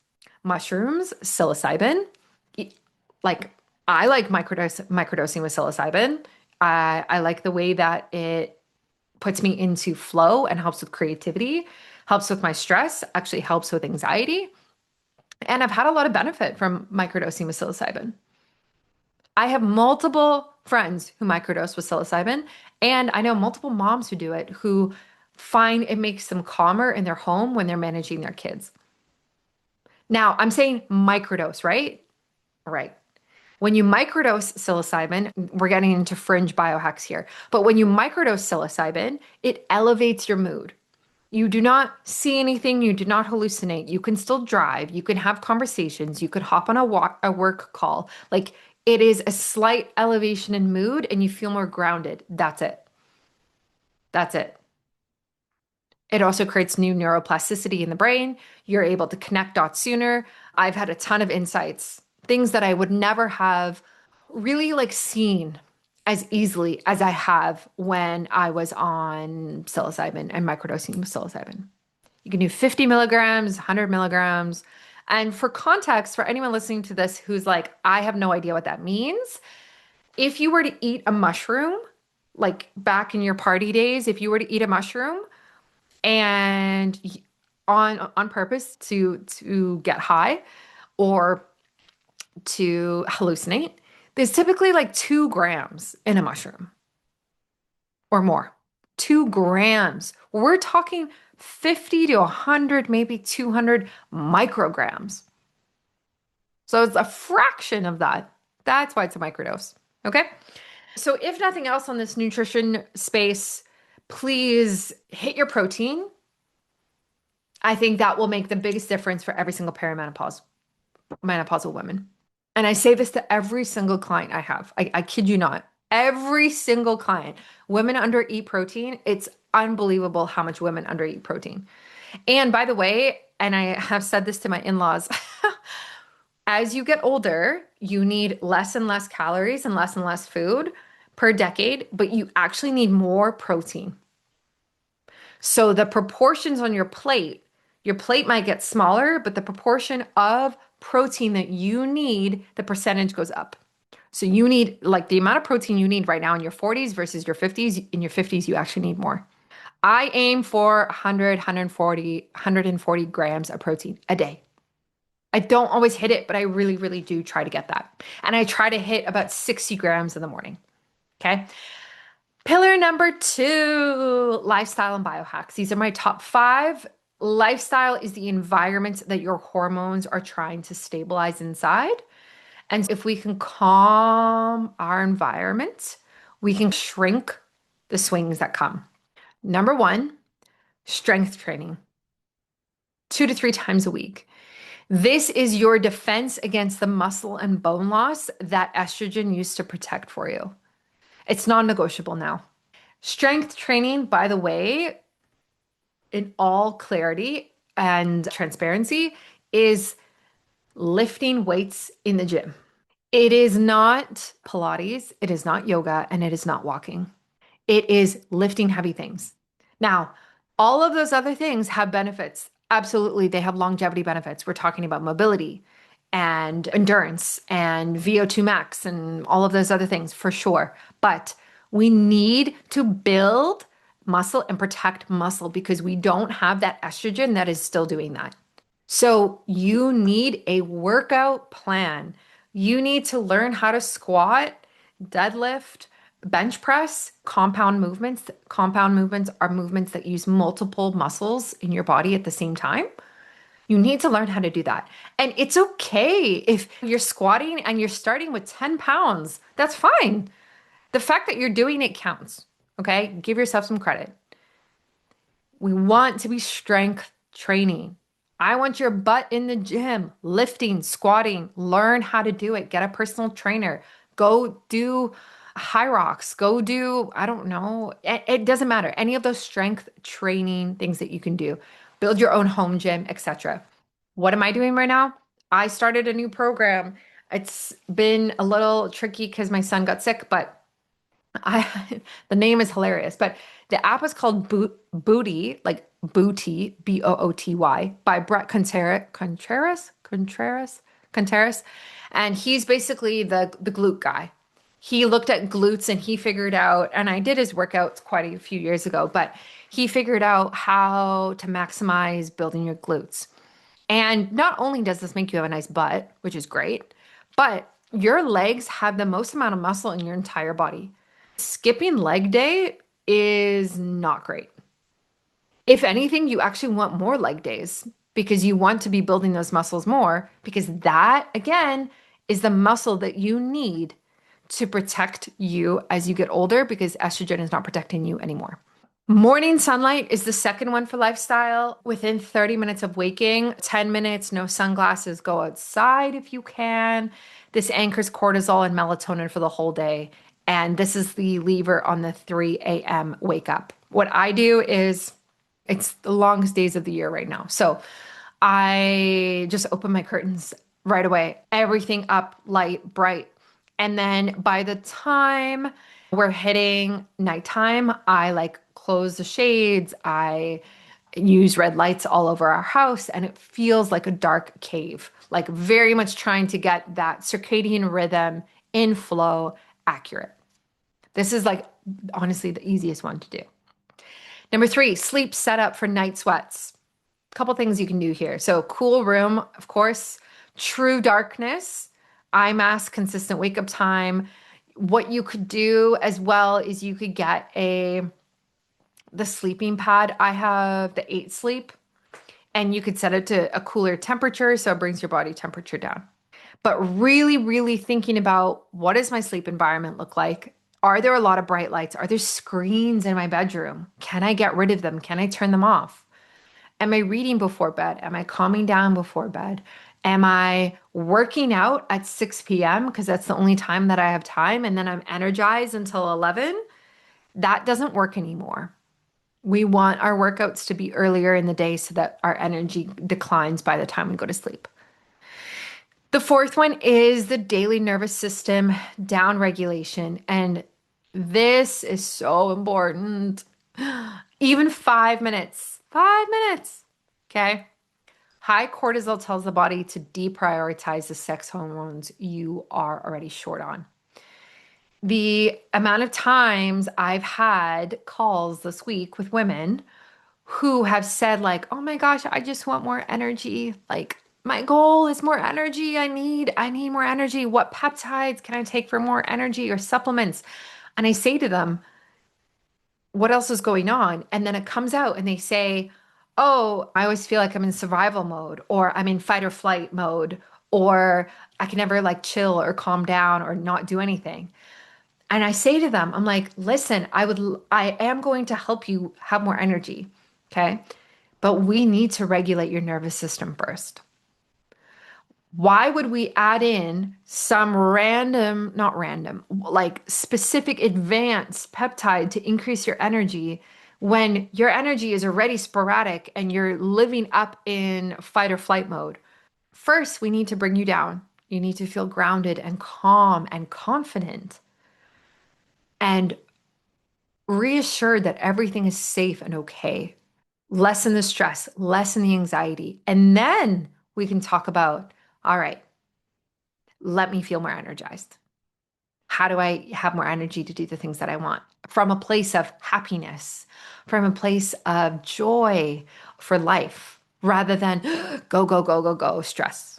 mushrooms, psilocybin. Like I like microdosing with psilocybin. I like the way that it puts me into flow and helps with creativity, helps with my stress, actually helps with anxiety. And I've had a lot of benefit from microdosing with psilocybin. I have multiple friends who microdose with psilocybin, and I know multiple moms who do it who find it makes them calmer in their home when they're managing their kids. Now, I'm saying microdose, right? Right. When you microdose psilocybin, we're getting into fringe biohacks here, but when you microdose psilocybin, it elevates your mood. You do not see anything, you do not hallucinate. You can still drive, you can have conversations, you could hop on a work call. Like it is a slight elevation in mood and you feel more grounded. That's it. That's it. It also creates new neuroplasticity in the brain. You're able to connect dots sooner. I've had a ton of insights, things that I would never have really like seen as easily as I have when I was on psilocybin and microdosing with psilocybin. You can do 50 milligrams, 100 milligrams. And for context, for anyone listening to this who's like, I have no idea what that means, if you were to eat a mushroom, like back in your party days, if you were to eat a mushroom, and on purpose to get high or to hallucinate, there's typically like 2 grams in a mushroom or more. 2 grams. We're talking 50 to 100, maybe 200 micrograms. So it's a fraction of that. That's why it's a microdose. Okay. So if nothing else on this nutrition space, please hit your protein. I think that will make the biggest difference for every single menopausal women. And I say this to every single client I have. I kid you not. Every single client. Women undereat protein. It's unbelievable how much women undereat protein. And by the way, and I have said this to my in-laws, as you get older, you need less and less calories and less food per decade, but you actually need more protein. So the proportions on your plate might get smaller, but the proportion of protein that you need, the percentage goes up. So you need like the amount of protein you need right now in your 40s versus your 50s. In your 50s, you actually need more. I aim for 100, 140 grams of protein a day. I don't always hit it, but I really, really do try to get that. And I try to hit about 60 grams in the morning. Okay. Pillar number 2, lifestyle and biohacks. These are my top 5. Lifestyle is the environment that your hormones are trying to stabilize inside. And if we can calm our environment, we can shrink the swings that come. Number one, strength training, 2 to 3 times a week. This is your defense against the muscle and bone loss that estrogen used to protect for you. It's non-negotiable now. Strength training, by the way, in all clarity and transparency, is lifting weights in the gym. It is not Pilates, it is not yoga, and it is not walking. It is lifting heavy things. Now, all of those other things have benefits. Absolutely, they have longevity benefits. We're talking about mobility and endurance and VO2 max and all of those other things for sure. But we need to build muscle and protect muscle because we don't have that estrogen that is still doing that. So you need a workout plan. You need to learn how to squat, deadlift, bench press, compound movements. Compound movements are movements that use multiple muscles in your body at the same time. You need to learn how to do that. And it's okay if you're squatting and you're starting with 10 pounds. That's fine. The fact that you're doing it counts. Okay? Give yourself some credit. We want to be strength training. I want your butt in the gym, lifting, squatting, learn how to do it. Get a personal trainer. Go do high rocks. Go do, I don't know. It doesn't matter. Any of those strength training things that you can do. Build your own home gym, etc. What am I doing right now? I started a new program. It's been a little tricky because my son got sick, but I the name is hilarious, but the app is called Booty, like Booty, Booty, by Brett Contreras, and he's basically the glute guy. He looked at glutes and he figured out, and I did his workouts quite a few years ago, but he figured out how to maximize building your glutes. And not only does this make you have a nice butt, which is great, but your legs have the most amount of muscle in your entire body. Skipping leg day is not great. If anything, you actually want more leg days because you want to be building those muscles more because that, again, is the muscle that you need to protect you as you get older because estrogen is not protecting you anymore. Morning sunlight is the second one for lifestyle. Within 30 minutes of waking, 10 minutes, no sunglasses, go outside if you can. This anchors cortisol and melatonin for the whole day. And this is the lever on the 3 a.m. wake up. What I do is, it's the longest days of the year right now. So I just open my curtains right away, everything up, light, bright. And then by the time we're hitting nighttime, I like close the shades. I use red lights all over our house, and it feels like a dark cave, like very much trying to get that circadian rhythm in flow accurate. This is like honestly the easiest one to do. Number 3, sleep setup for night sweats. A couple things you can do here. So cool room, of course, true darkness, eye mask, consistent wake up time. What you could do as well is you could get the sleeping pad. I have the 8 sleep, and you could set it to a cooler temperature so it brings your body temperature down. But really, really thinking about what does my sleep environment look like? Are there a lot of bright lights? Are there screens in my bedroom? Can I get rid of them? Can I turn them off? Am I reading before bed? Am I calming down before bed? Am I working out at 6 p.m. because that's the only time that I have time and then I'm energized until 11? That doesn't work anymore. We want our workouts to be earlier in the day so that our energy declines by the time we go to sleep. The fourth one is the daily nervous system down regulation. And this is so important. Even 5 minutes, 5 minutes. Okay. High cortisol tells the body to deprioritize the sex hormones you are already short on. The amount of times I've had calls this week with women who have said like, "Oh my gosh, I just want more energy. Like my goal is more energy. I need more energy. What peptides can I take for more energy or supplements?" And I say to them, "What else is going on?" And then it comes out and they say, "Oh, I always feel like I'm in survival mode, or I'm in fight or flight mode, or I can never like chill or calm down or not do anything." And I say to them, I'm like, listen, I am going to help you have more energy. Okay. But we need to regulate your nervous system first. Why would we add in some random, not random, like specific advanced peptide to increase your energy when your energy is already sporadic and you're living up in fight or flight mode? First, we need to bring you down. You need to feel grounded and calm and confident and reassured that everything is safe and okay. Lessen the stress, lessen the anxiety. And then we can talk about, all right, let me feel more energized. How do I have more energy to do the things that I want? From a place of happiness, from a place of joy for life, rather than go, go, go, go, go, stress.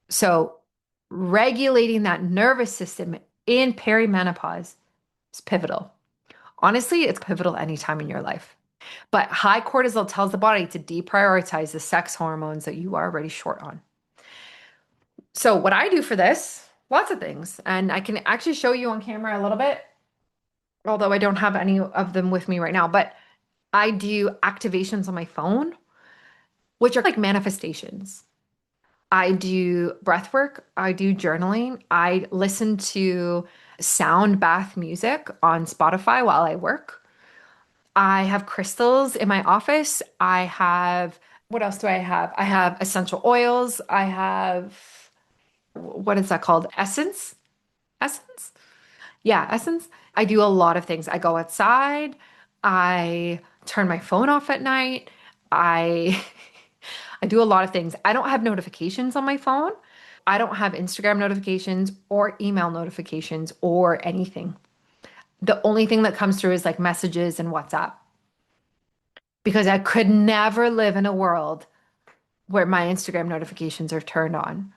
So, regulating that nervous system in perimenopause is pivotal. Honestly, it's pivotal anytime in your life. But high cortisol tells the body to deprioritize the sex hormones that you are already short on. So, what I do for this, lots of things, and I can actually show you on camera a little bit, although I don't have any of them with me right now, but I do activations on my phone, which are like manifestations. I do breath work, I do journaling, I listen to sound bath music on Spotify while I work. I have crystals in my office. I have, what else do I have? I have essential oils. I have, what is that called? Essence? Essence? Yeah, essence. I do a lot of things. I go outside. I turn my phone off at night. I I do a lot of things. I don't have notifications on my phone. I don't have Instagram notifications or email notifications or anything. The only thing that comes through is like messages and WhatsApp because I could never live in a world where my Instagram notifications are turned on.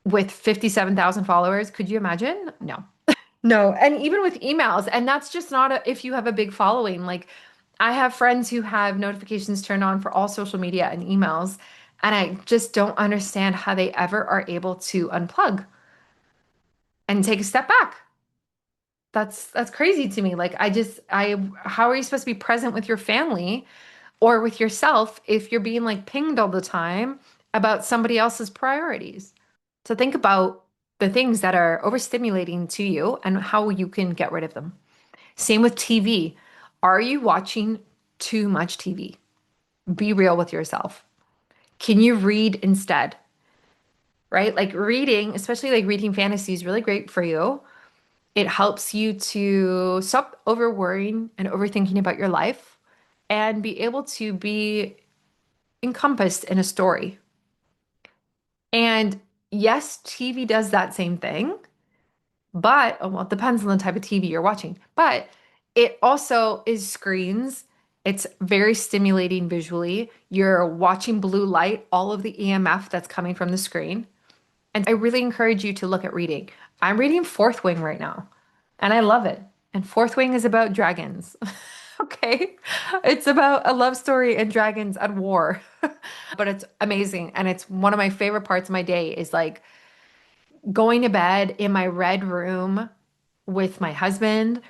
With 57,000 followers, could you imagine? No. No. And even with emails, and that's just not if you have a big following. Like I have friends who have notifications turned on for all social media and emails, and I just don't understand how they ever are able to unplug and take a step back. That's crazy to me. Like I how are you supposed to be present with your family or with yourself if you're being like pinged all the time about somebody else's priorities? So think about the things that are overstimulating to you and how you can get rid of them. Same with TV. Are you watching too much TV? Be real with yourself. Can you read instead? Right? Like reading, especially like reading fantasy is really great for you. It helps you to stop over worrying and overthinking about your life and be able to be encompassed in a story. And yes, TV does that same thing, but well, it depends on the type of TV you're watching. But it also is screens. It's very stimulating visually. You're watching blue light, all of the EMF that's coming from the screen. And I really encourage you to look at reading. I'm reading Fourth Wing right now, and I love it. And Fourth Wing is about dragons. Okay. It's about a love story and dragons and war. But it's amazing. And it's one of my favorite parts of my day is like going to bed in my red room with my husband,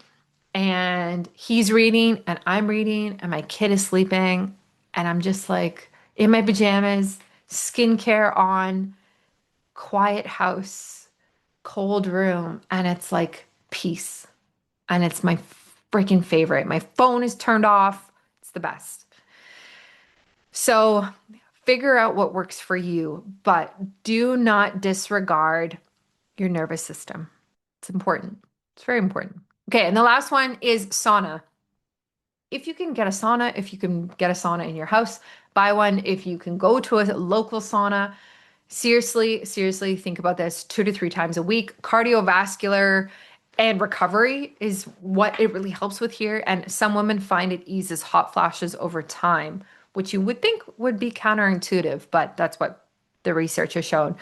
and he's reading and I'm reading and my kid is sleeping, and I'm just like in my pajamas, skincare on, quiet house, cold room, and it's like peace. And it's my freaking favorite. My phone is turned off. It's the best. So figure out what works for you, but do not disregard your nervous system. It's important. It's very important. Okay, and the last one is sauna. If you can get a sauna, if you can get a sauna in your house, buy one. If you can go to a local sauna, seriously, seriously think about this 2 to 3 times a week. Cardiovascular and recovery is what it really helps with here. And some women find it eases hot flashes over time, which you would think would be counterintuitive, but that's what the research has shown.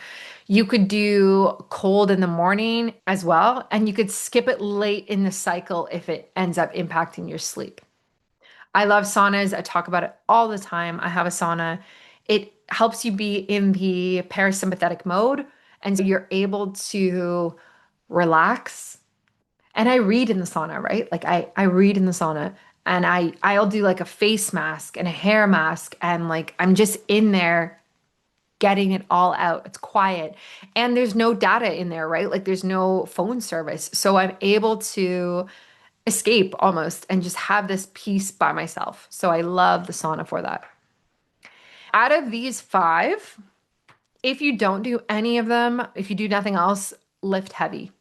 You could do cold in the morning as well, and you could skip it late in the cycle if it ends up impacting your sleep. I love saunas. I talk about it all the time. I have a sauna. It helps you be in the parasympathetic mode. And so you're able to relax And I read in the sauna, right? Like I read in the sauna and I'll do like a face mask and a hair mask and like I'm just in there getting it all out. It's quiet. And there's no data in there, right? Like there's no phone service. So I'm able to escape almost and just have this peace by myself. So I love the sauna for that. Out of these five, if you don't do any of them, if you do nothing else, lift heavy.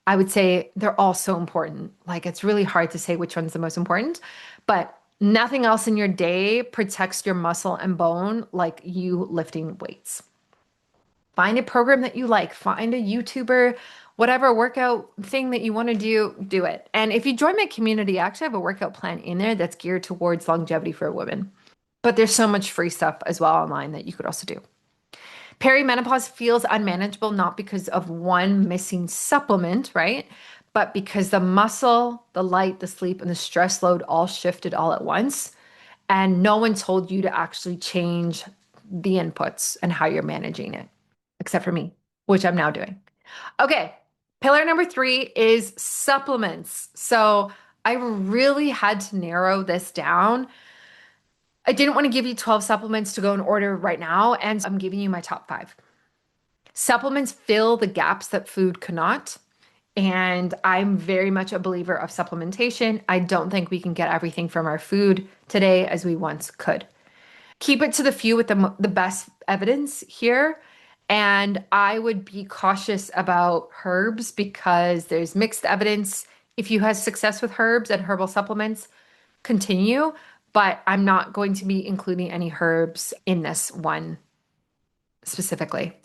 I would say they're all so important. Like it's really hard to say which one's the most important, but nothing else in your day protects your muscle and bone like you lifting weights. Find a program that you like, find a YouTuber, whatever workout thing that you want to do, do it. And if you join my community, I actually have a workout plan in there that's geared towards longevity for women. But there's so much free stuff as well online that you could also do. Perimenopause feels unmanageable not because of one missing supplement, right? But because the muscle, the light, the sleep, and the stress load all shifted all at once. And no one told you to actually change the inputs and how you're managing it, except for me, which I'm now doing. Okay, pillar number three is supplements. So I really had to narrow this down. I didn't want to give you 12 supplements to go in order right now, and I'm giving you my top five. Supplements fill the gaps that food cannot. And I'm very much a believer of supplementation. I don't think we can get everything from our food today as we once could. Keep it to the few with the best evidence here. And I would be cautious about herbs because there's mixed evidence. If you have success with herbs and herbal supplements, continue. But I'm not going to be including any herbs in this one specifically.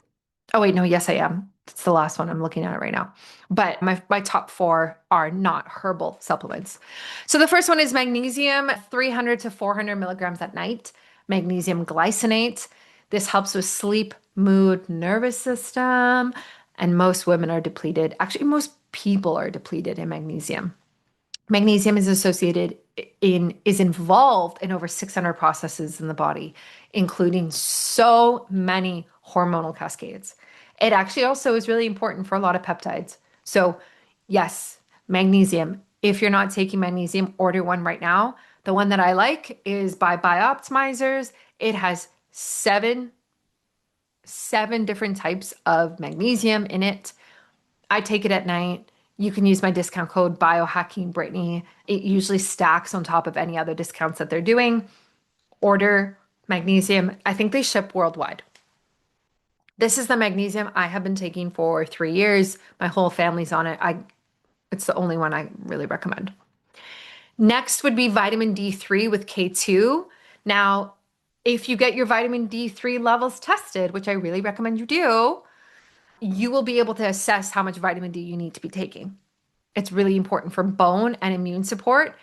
Oh, wait, no, yes, I am. It's the last one. I'm looking at it right now. But my top four are not herbal supplements. So the first one is magnesium, 300 to 400 milligrams at night, magnesium glycinate. This helps with sleep, mood, nervous system, and most women are depleted. Actually, most people are depleted in magnesium. Magnesium is involved in over 600 processes in the body, including so many hormonal cascades. It actually also is really important for a lot of peptides. So, yes, magnesium. If you're not taking magnesium, order one right now. The one that I like is by Bioptimizers. It has seven different types of magnesium in it. I take it at night. You can use my discount code biohacking Brittany. It usually stacks on top of any other discounts that they're doing. Order magnesium. I think they ship worldwide. This is the magnesium I have been taking for 3 years. My whole family's on it. It's the only one I really recommend. Next would be vitamin D3 with K2. Now, if you get your vitamin D3 levels tested, which I really recommend you do, you will be able to assess how much vitamin D you need to be taking. It's really important for bone and immune support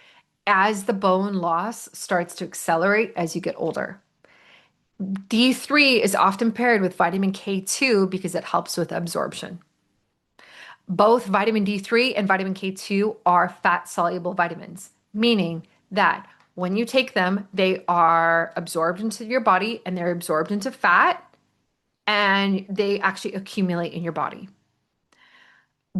as the bone loss starts to accelerate as you get older. D3 is often paired with vitamin K2 because it helps with absorption. Both vitamin D3 and vitamin K2 are fat soluble vitamins, meaning that when you take them, they are absorbed into your body and they're absorbed into fat and they actually accumulate in your body.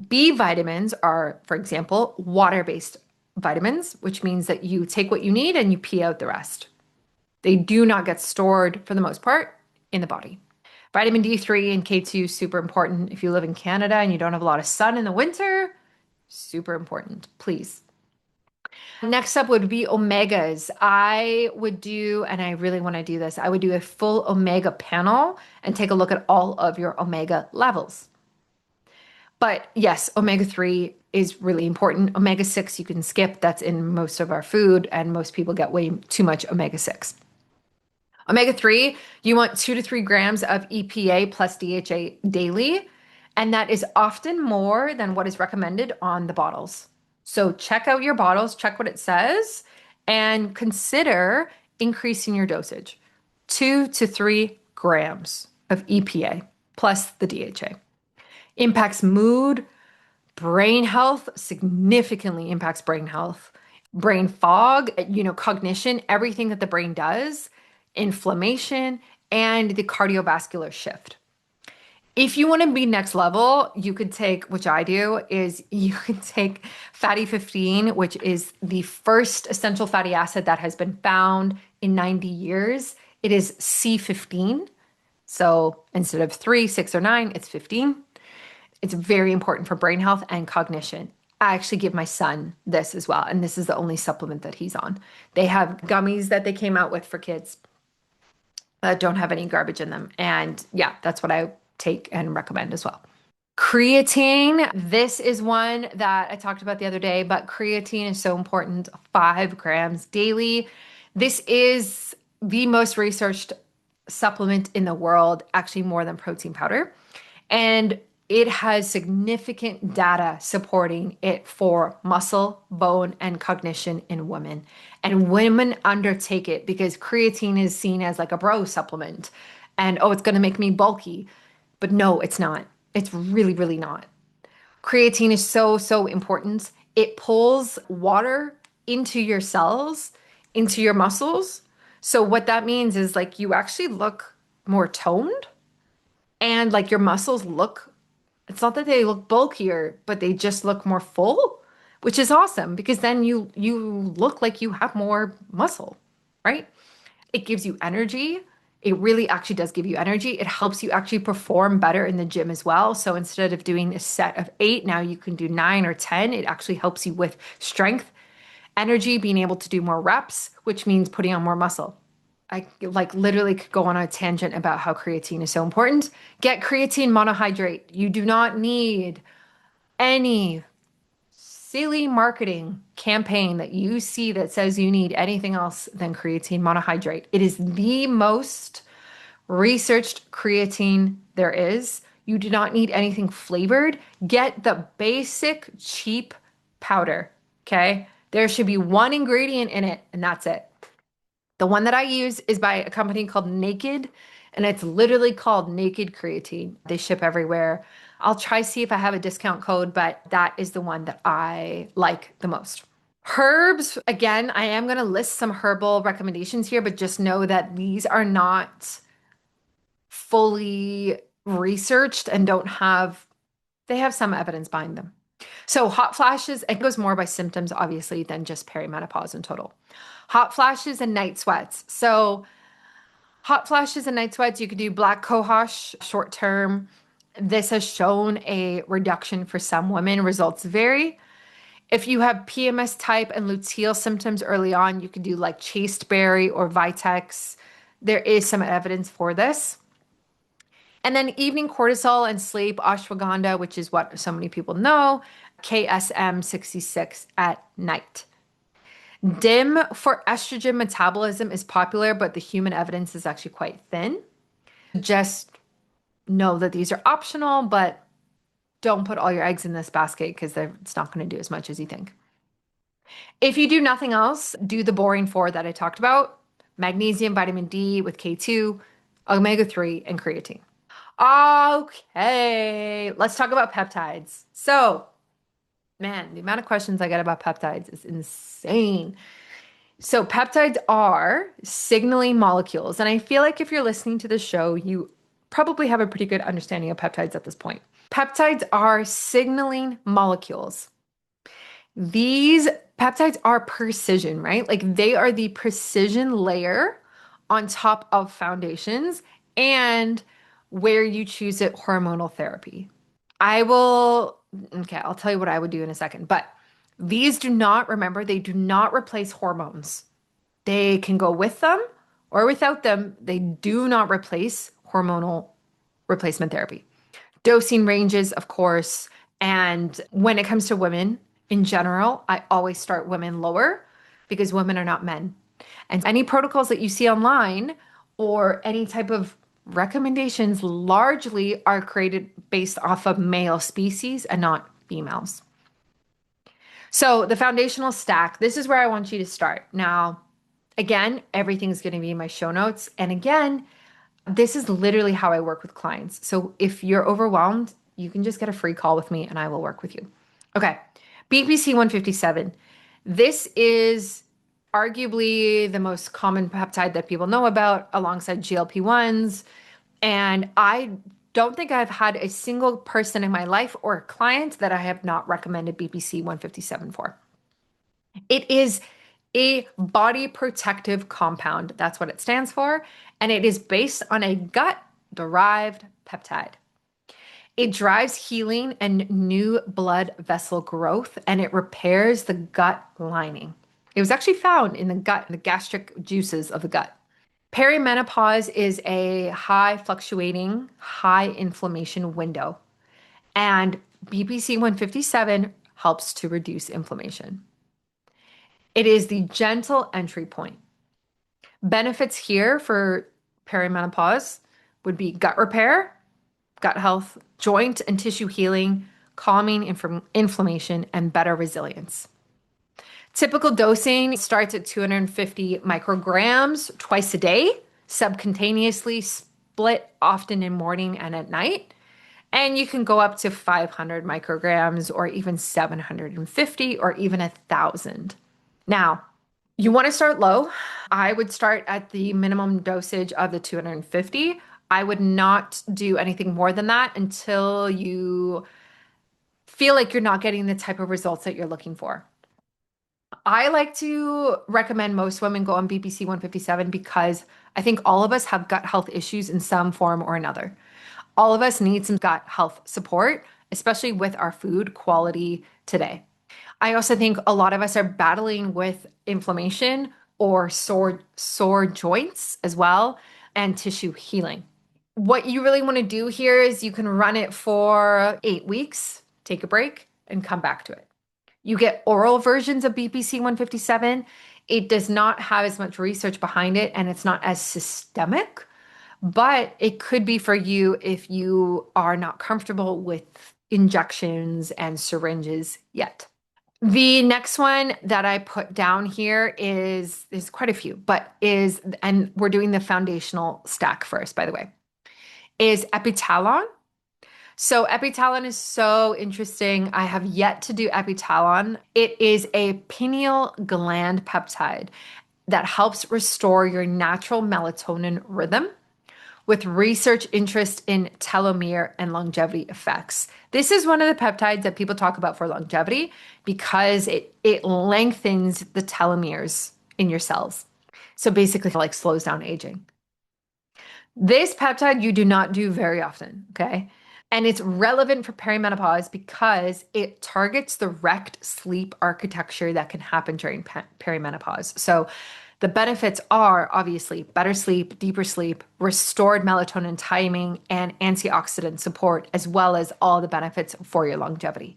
B vitamins are, for example, water-based vitamins, which means that you take what you need and you pee out the rest. They do not get stored for the most part in the body. Vitamin D3 and K2 super important. If you live in Canada and you don't have a lot of sun in the winter, super important, please. Next up would be omegas. I would do, and I really want to do this, I would do a full omega panel and take a look at all of your omega levels. But yes, omega-3 is really important. Omega-6 you can skip. That's in most of our food, and most people get way too much omega-6. Omega-3, you want 2 to 3 grams of EPA plus DHA daily, and that is often more than what is recommended on the bottles. So check out your bottles, check what it says, and consider increasing your dosage. 2 to 3 grams of EPA plus the DHA. Impacts mood, brain health, significantly impacts brain health, brain fog, cognition, everything that the brain does, inflammation, and the cardiovascular shift. If you want to be next level, you could take, which I do, is you could take fatty 15, which is the first essential fatty acid that has been found in 90 years. It is C15. So instead of 3, 6, or 9, it's 15. It's very important for brain health and cognition. I actually give my son this as well, and this is the only supplement that he's on. They have gummies that they came out with for kids that don't have any garbage in them. And yeah, that's what I take and recommend as well. Creatine, this is one that I talked about the other day, but creatine is so important, 5 grams daily. This is the most researched supplement in the world, actually more than protein powder. And it has significant data supporting it for muscle, bone, and cognition in women. And women undertake it because creatine is seen as like a bro supplement. And oh, it's going to make me bulky. But no, it's not. It's really, really not. Creatine is so, so important. It pulls water into your cells, into your muscles. So what that means is like you actually look more toned and like your muscles look, it's not that they look bulkier, but they just look more full, which is awesome because then you look like you have more muscle, right? It gives you energy. It really actually does give you energy. It helps you actually perform better in the gym as well. So instead of doing a set of 8, now you can do 9 or 10. It actually helps you with strength, energy, being able to do more reps, which means putting on more muscle. I like literally could go on a tangent about how creatine is so important. Get creatine monohydrate. You do not need any silly marketing campaign that you see that says you need anything else than creatine monohydrate. It is the most researched creatine there is. You do not need anything flavored. Get the basic cheap powder, okay? There should be one ingredient in it, and that's it. The one that I use is by a company called Naked, and it's literally called Naked Creatine. They ship everywhere. I'll try see if I have a discount code, but that is the one that I like the most. Herbs, again, I am going to list some herbal recommendations here, but just know that these are not fully researched and they have some evidence behind them. So hot flashes, it goes more by symptoms, obviously, than just perimenopause in total. Hot flashes and night sweats. So hot flashes and night sweats, you could do black cohosh short term. This has shown a reduction for some women. Results vary. If you have PMS type and luteal symptoms early on, you could do like chasteberry or Vitex. There is some evidence for this. And then evening cortisol and sleep, ashwagandha, which is what so many people know, KSM 66 at night. DIM for estrogen metabolism is popular, but the human evidence is actually quite thin. Just know that these are optional, but don't put all your eggs in this basket because it's not going to do as much as you think. If you do nothing else, do the boring 4 that I talked about: magnesium, vitamin D with K2, omega-3, and creatine. Okay, let's talk about peptides. So, man, the amount of questions I get about peptides is insane. So, peptides are signaling molecules. And I feel like if you're listening to the show, you probably have a pretty good understanding of peptides at this point. Peptides are signaling molecules. These peptides are precision, right? Like they are the precision layer on top of foundations and where you choose it, hormonal therapy. Okay, I'll tell you what I would do in a second, but these remember, they do not replace hormones. They can go with them or without them. They do not replace hormonal replacement therapy. Dosing ranges, of course. And when it comes to women in general, I always start women lower because women are not men. And any protocols that you see online or any type of recommendations largely are created based off of male species and not females. So the foundational stack, this is where I want you to start. Now, again, everything's going to be in my show notes. And again, this is literally how I work with clients. So if you're overwhelmed, you can just get a free call with me and I will work with you. Okay. BPC 157. This is arguably the most common peptide that people know about alongside GLP-1s. And I don't think I've had a single person in my life or a client that I have not recommended BPC 157 for. It is a body protective compound. That's what it stands for. And it is based on a gut derived peptide. It drives healing and new blood vessel growth, and it repairs the gut lining. It was actually found in the gut, the gastric juices of the gut. Perimenopause is a high fluctuating, high inflammation window, and BPC 157 helps to reduce inflammation. It is the gentle entry point. Benefits here for perimenopause would be gut repair, gut health, joint and tissue healing, calming inflammation, and better resilience. Typical dosing starts at 250 micrograms twice a day, subcutaneously split often in morning and at night. And you can go up to 500 micrograms or even 750 or even 1,000. Now, you want to start low. I would start at the minimum dosage of the 250. I would not do anything more than that until you feel like you're not getting the type of results that you're looking for. I like to recommend most women go on BPC 157 because I think all of us have gut health issues in some form or another. All of us need some gut health support, especially with our food quality today. I also think a lot of us are battling with inflammation or sore joints as well, and tissue healing. What you really want to do here is you can run it for 8 weeks, take a break, and come back to it. You get oral versions of BPC 157. It does not have as much research behind it, and it's not as systemic, but it could be for you if you are not comfortable with injections and syringes yet. The next one that I put down here is, there's quite a few, but is, and we're doing the foundational stack first, by the way, is epitalon. So epitalon is so interesting. I have yet to do epitalon. It is a pineal gland peptide that helps restore your natural melatonin rhythm with research interest in telomere and longevity effects. This is one of the peptides that people talk about for longevity because it lengthens the telomeres in your cells. So basically like slows down aging. This peptide you do not do very often, okay? And it's relevant for perimenopause because it targets the rect sleep architecture that can happen during perimenopause. So the benefits are obviously better sleep, deeper sleep, restored melatonin timing, and antioxidant support, as well as all the benefits for your longevity.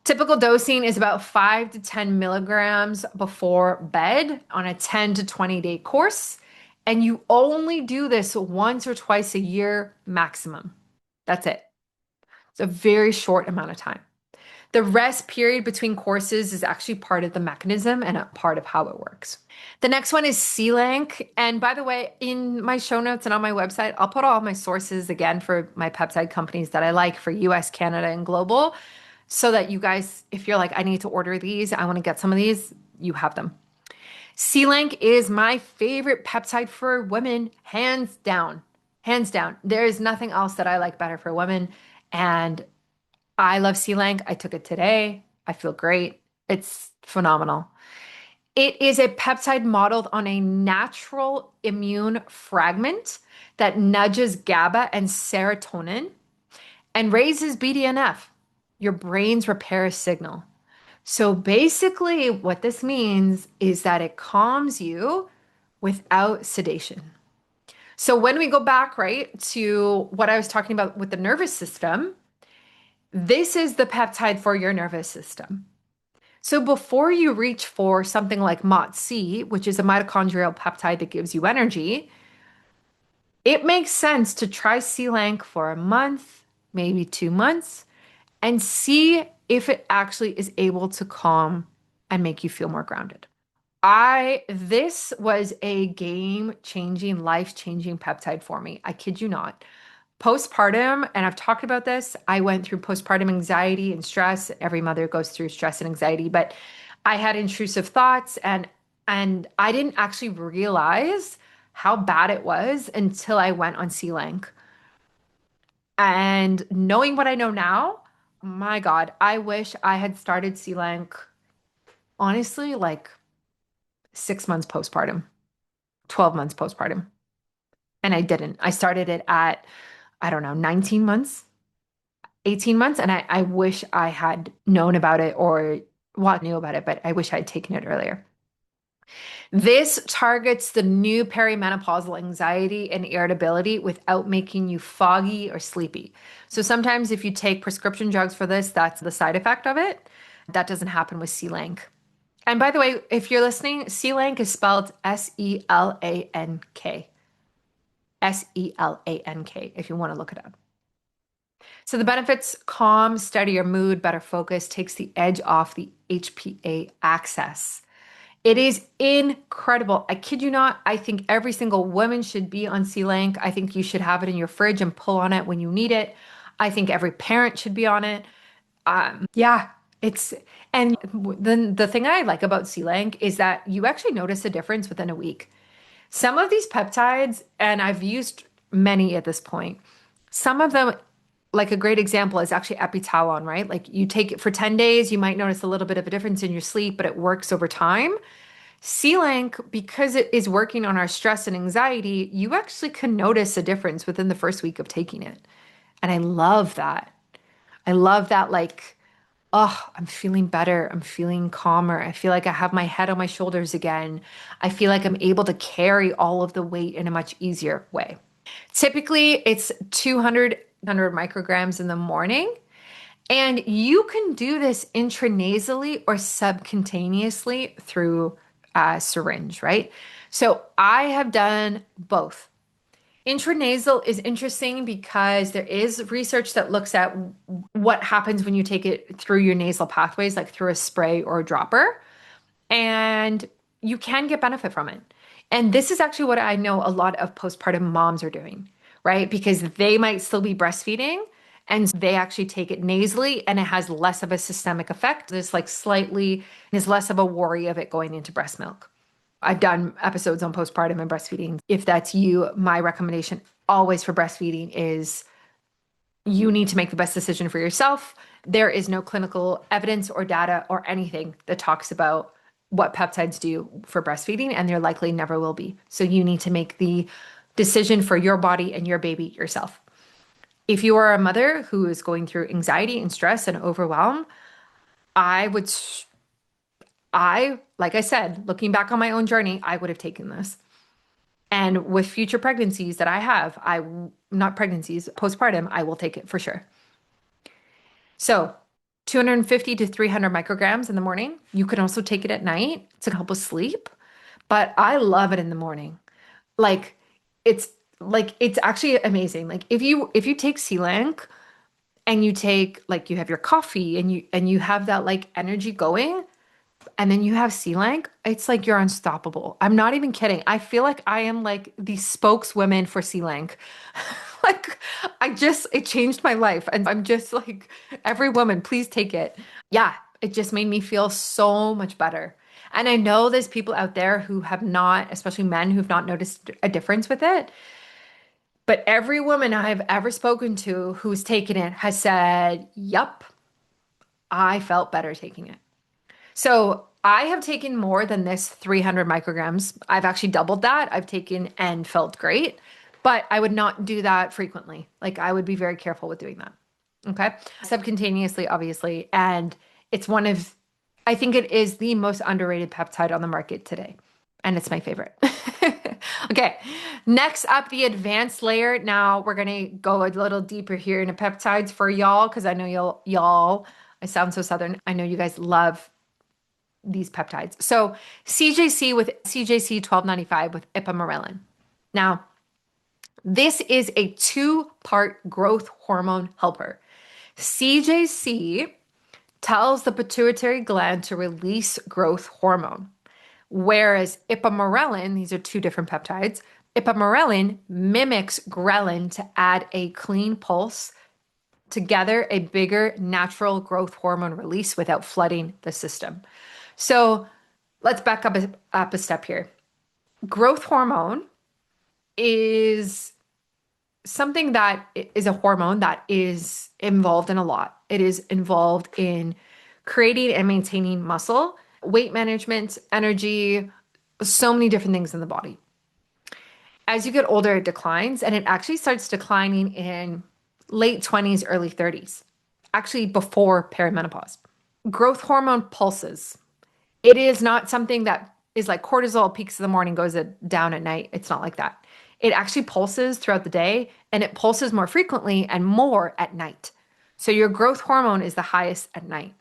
Typical dosing is about 5 to 10 milligrams before bed on a 10 to 20-day course. And you only do this once or twice a year maximum. That's it. It's a very short amount of time. The rest period between courses is actually part of the mechanism and a part of how it works. The next one is C-Lank. And by the way, in my show notes and on my website, I'll put all my sources again for my peptide companies that I like for US, Canada, and global, so that you guys, if you're like, I need to order these, I want to get some of these, you have them. C-Lank is my favorite peptide for women, hands down. Hands down. There is nothing else that I like better for women. And I love C-Lank. I took it today. I feel great. It's phenomenal. It is a peptide modeled on a natural immune fragment that nudges GABA and serotonin and raises BDNF, your brain's repair signal. So basically, what this means is that it calms you without sedation. So when we go back, right, to what I was talking about with the nervous system, this is the peptide for your nervous system. So before you reach for something like MOTS-c, which is a mitochondrial peptide that gives you energy, it makes sense to try C-Lank for a month, maybe 2 months, and see if it actually is able to calm and make you feel more grounded. This was a game-changing, life-changing peptide for me. I kid you not. Postpartum, and I've talked about this, I went through postpartum anxiety and stress. Every mother goes through stress and anxiety, but I had intrusive thoughts and I didn't actually realize how bad it was until I went on C-Lank. And knowing what I know now, my God, I wish I had started C-Lank honestly like 6 months postpartum, 12 months postpartum. And I didn't. I started it at, I don't know, 19 months, 18 months. And I wish I had known about it or well, I knew about it, but I wish I had taken it earlier. This targets the new perimenopausal anxiety and irritability without making you foggy or sleepy. So sometimes if you take prescription drugs for this, that's the side effect of it. That doesn't happen with C-Lank. And by the way, if you're listening, C-Lank is spelled Selank. Selank, if you want to look it up. So the benefits: calm, steadier mood, better focus, takes the edge off the HPA access. It is incredible. I kid you not. I think every single woman should be on C-Lank. I think you should have it in your fridge and pull on it when you need it. I think every parent should be on it. Yeah, it's and then the thing I like about C-Lank is that you actually notice a difference within a week. Some of these peptides, and I've used many at this point, some of them, like a great example is actually epitalon, right? Like you take it for 10 days, you might notice a little bit of a difference in your sleep, but it works over time. C-Lank, because it is working on our stress and anxiety, you actually can notice a difference within the first week of taking it. And I love that. I love that, like, oh, I'm feeling better. I'm feeling calmer. I feel like I have my head on my shoulders again. I feel like I'm able to carry all of the weight in a much easier way. Typically, it's 200 micrograms in the morning. And you can do this intranasally or subcutaneously through a syringe, right? So I have done both. Intranasal is interesting because there is research that looks at what happens when you take it through your nasal pathways, like through a spray or a dropper, and you can get benefit from it. And this is actually what I know a lot of postpartum moms are doing, right? Because they might still be breastfeeding and they actually take it nasally and it has less of a systemic effect. There's like slightly, there's less of a worry of it going into breast milk. I've done episodes on postpartum and breastfeeding. If that's you, my recommendation always for breastfeeding is you need to make the best decision for yourself. There is no clinical evidence or data or anything that talks about what peptides do for breastfeeding, and there likely never will be. So you need to make the decision for your body and your baby yourself. If you are a mother who is going through anxiety and stress and overwhelm, I would, like I said, looking back on my own journey, I would have taken this. And with future pregnancies that I have, not pregnancies, postpartum, I will take it for sure. So 250 to 300 micrograms in the morning. You can also take it at night to help with sleep, but I love it in the morning. Like it's it's actually amazing. Like if you take C-Lank and you take like you have your coffee and you have that like energy going, and then you have C-Lank, it's like you're unstoppable. I'm not even kidding. I feel like I am like the spokeswoman for C-Lank. Like it changed my life. And I'm just like, every woman, please take it. Yeah, it just made me feel so much better. And I know there's people out there who have not, especially men who've not noticed a difference with it. But every woman I've ever spoken to who's taken it has said, "Yup, I felt better taking it." So I have taken more than this 300 micrograms. I've actually doubled that. I've taken and felt great, but I would not do that frequently. Like I would be very careful with doing that. Okay. Subcutaneously, obviously. And it's one of, I think it is the most underrated peptide on the market today. And it's my favorite. Okay. Next up, the advanced layer. Now we're going to go a little deeper here into peptides for y'all, because I know I sound so Southern. I know you guys love these peptides. So CJC with CJC 1295 with ipamorelin. Now, this is a two-part growth hormone helper. CJC tells the pituitary gland to release growth hormone, whereas ipamorelin, these are two different peptides, ipamorelin mimics ghrelin to add a clean pulse, together a bigger natural growth hormone release without flooding the system. So let's back up a step here. Growth hormone is something that is a hormone that is involved in a lot. It is involved in creating and maintaining muscle, weight management, energy, so many different things in the body. As you get older, it declines, and it actually starts declining in late 20s, early 30s, actually before perimenopause. Growth hormone pulses. It is not something that is like cortisol peaks in the morning, goes down at night. It's not like that. It actually pulses throughout the day, and it pulses more frequently and more at night. So your growth hormone is the highest at night.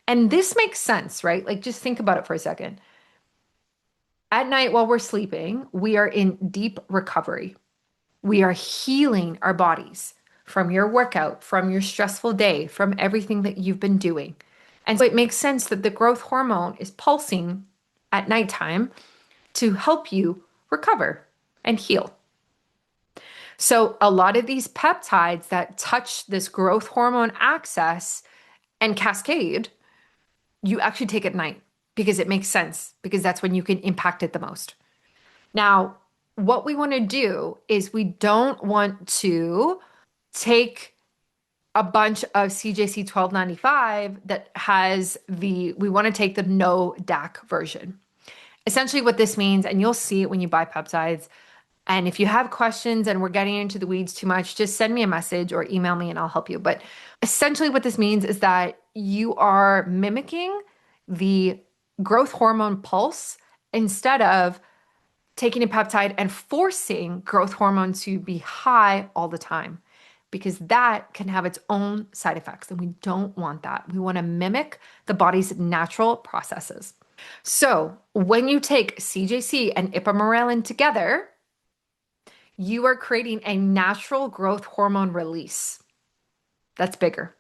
And this makes sense, right? Like just think about it for a second. At night while we're sleeping, we are in deep recovery. We are healing our bodies from your workout, from your stressful day, from everything that you've been doing. And so it makes sense that the growth hormone is pulsing at nighttime to help you recover and heal. So a lot of these peptides that touch this growth hormone axis and cascade, you actually take at night because it makes sense, because that's when you can impact it the most. Now, what we want to do is we don't want to take a bunch of CJC 1295 that has we want to take the no DAC version. Essentially what this means, and you'll see it when you buy peptides, and if you have questions and we're getting into the weeds too much, just send me a message or email me and I'll help you. But essentially what this means is that you are mimicking the growth hormone pulse instead of taking a peptide and forcing growth hormone to be high all the time, because that can have its own side effects and we don't want that. We want to mimic the body's natural processes. So when you take CJC and ipamorelin together, you are creating a natural growth hormone release. That's bigger.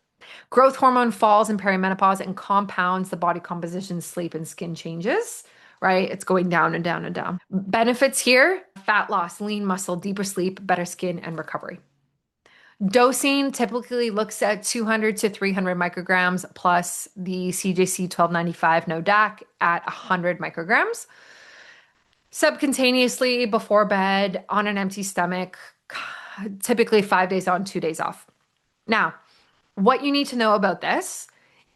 Growth hormone falls in perimenopause and compounds the body composition, sleep, and skin changes, right? It's going down and down and down. Benefits here: fat loss, lean muscle, deeper sleep, better skin, and recovery. Dosing typically looks at 200 to 300 micrograms plus the CJC 1295 no DAC at 100 micrograms. Subcutaneously before bed on an empty stomach, typically 5 days on, 2 days off. Now, what you need to know about this,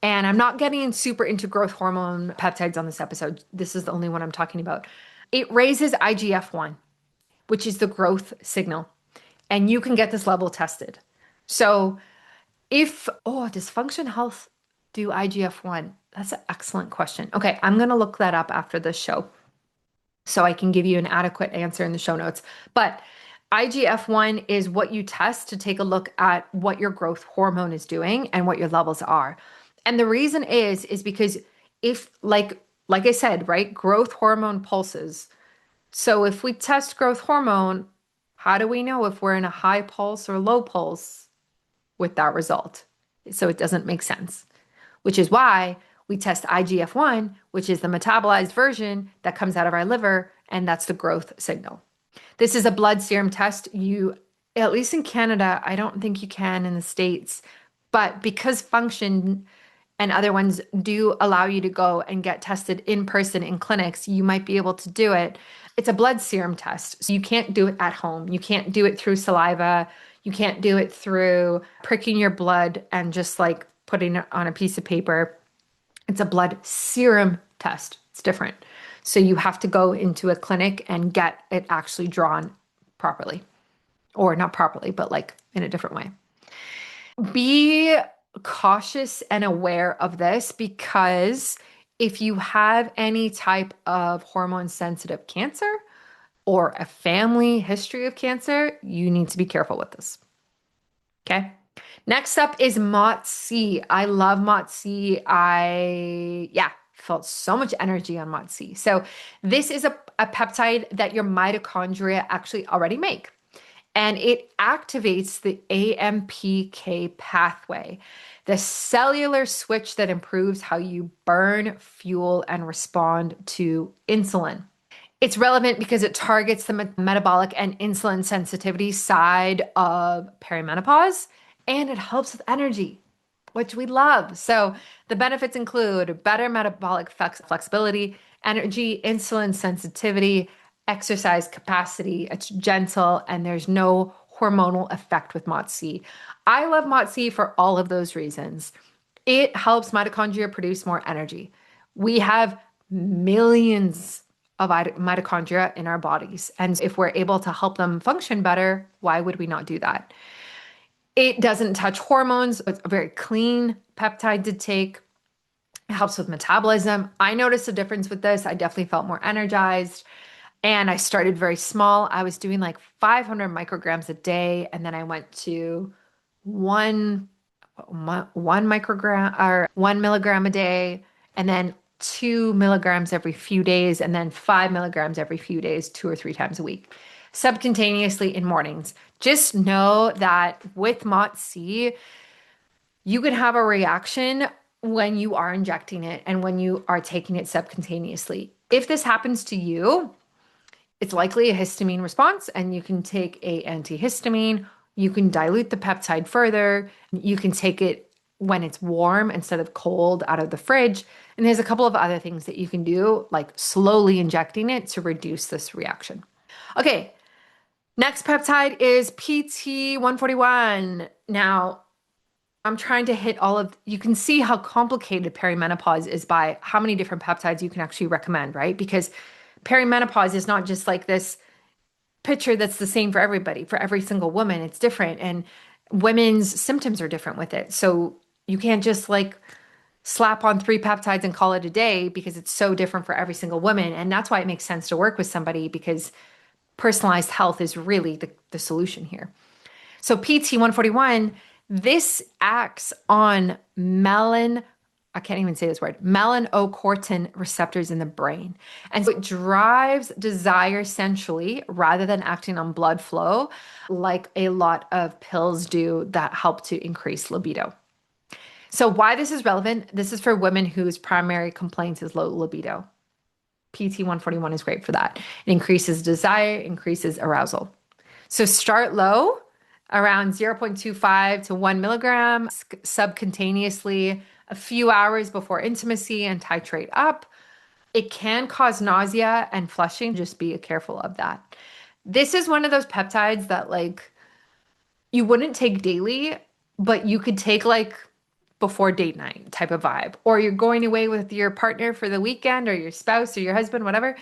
and I'm not getting super into growth hormone peptides on this episode. This is the only one I'm talking about. It raises IGF-1, which is the growth signal. And you can get this level tested. So does Function Health do IGF-1? That's an excellent question. Okay, I'm going to look that up after this show so I can give you an adequate answer in the show notes. But IGF-1 is what you test to take a look at what your growth hormone is doing and what your levels are. And the reason is because if like I said, right, growth hormone pulses. So if we test growth hormone, how do we know if we're in a high pulse or low pulse with that result? So it doesn't make sense, which is why we test IGF-1, which is the metabolized version that comes out of our liver, and that's the growth signal. This is a blood serum test. You, at least in Canada, I don't think you can in the States, but because Function and other ones do allow you to go and get tested in person in clinics, you might be able to do it. It's a blood serum test. So you can't do it at home. You can't do it through saliva. You can't do it through pricking your blood and just like putting it on a piece of paper. It's a blood serum test. It's different. So you have to go into a clinic and get it actually drawn properly, or not properly, but like in a different way. Be cautious and aware of this, because if you have any type of hormone sensitive cancer or a family history of cancer, you need to be careful with this. Okay. Next up is MOTS-c. I love MOTS-c. Felt so much energy on MOTS-c. So this is a peptide that your mitochondria actually already make. And it activates the AMPK pathway, the cellular switch that improves how you burn, fuel, and respond to insulin. It's relevant because it targets the metabolic and insulin sensitivity side of perimenopause, and it helps with energy, which we love. So the benefits include better metabolic flexibility, energy, insulin sensitivity, exercise capacity. It's gentle, and there's no hormonal effect with MOTS-C. I love MOTS-C for all of those reasons. It helps mitochondria produce more energy. We have millions of mitochondria in our bodies. And if we're able to help them function better, why would we not do that? It doesn't touch hormones. It's a very clean peptide to take. It helps with metabolism. I noticed a difference with this. I definitely felt more energized. And I started very small. I was doing like 500 micrograms a day. And then I went to one, one microgram or 1 milligram a day. And then 2 milligrams every few days. And then 5 milligrams every few days, 2 or 3 times a week, subcutaneously in mornings. Just know that with MOTS-C, you can have a reaction when you are injecting it and when you are taking it subcutaneously. If this happens to you, it's likely a histamine response, and you can take a antihistamine. You can dilute the peptide further. You can take it when it's warm instead of cold out of the fridge. And there's a couple of other things that you can do, like slowly injecting it to reduce this reaction. Okay, next peptide is PT141. Now, I'm trying to hit all of, you can see how complicated perimenopause is by how many different peptides you can actually recommend, right? Because perimenopause is not just like this picture that's the same for everybody, for every single woman. It's different. And women's symptoms are different with it. So you can't just like slap on 3 peptides and call it a day, because it's so different for every single woman. And that's why it makes sense to work with somebody, because personalized health is really the solution here. So PT141, this acts on I can't even say this word, melanocortin receptors in the brain. And so it drives desire sensually rather than acting on blood flow like a lot of pills do that help to increase libido. So why this is relevant, this is for women whose primary complaint is low libido. PT141 is great for that. It increases desire, increases arousal. So start low, around 0.25 to 1 milligram subcutaneously a few hours before intimacy, and titrate up. It can cause nausea and flushing. Just be careful of that. This is one of those peptides that like you wouldn't take daily, but you could take like before date night type of vibe, or you're going away with your partner for the weekend, or your spouse or your husband, whatever,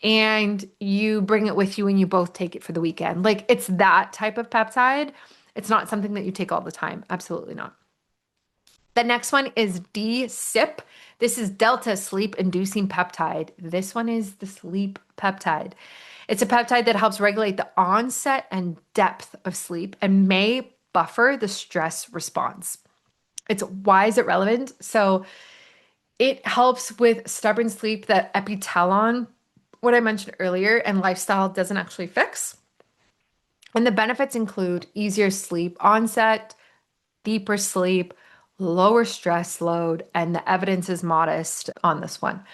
and you bring it with you and you both take it for the weekend. Like it's that type of peptide. It's not something that you take all the time. Absolutely not. The next one is DHEA. This is delta sleep inducing peptide. This one is the sleep peptide. It's a peptide that helps regulate the onset and depth of sleep and may buffer the stress response. Why is it relevant? So it helps with stubborn sleep that epitalon, what I mentioned earlier, and lifestyle doesn't actually fix. And the benefits include easier sleep onset, deeper sleep, lower stress load, and the evidence is modest on this one.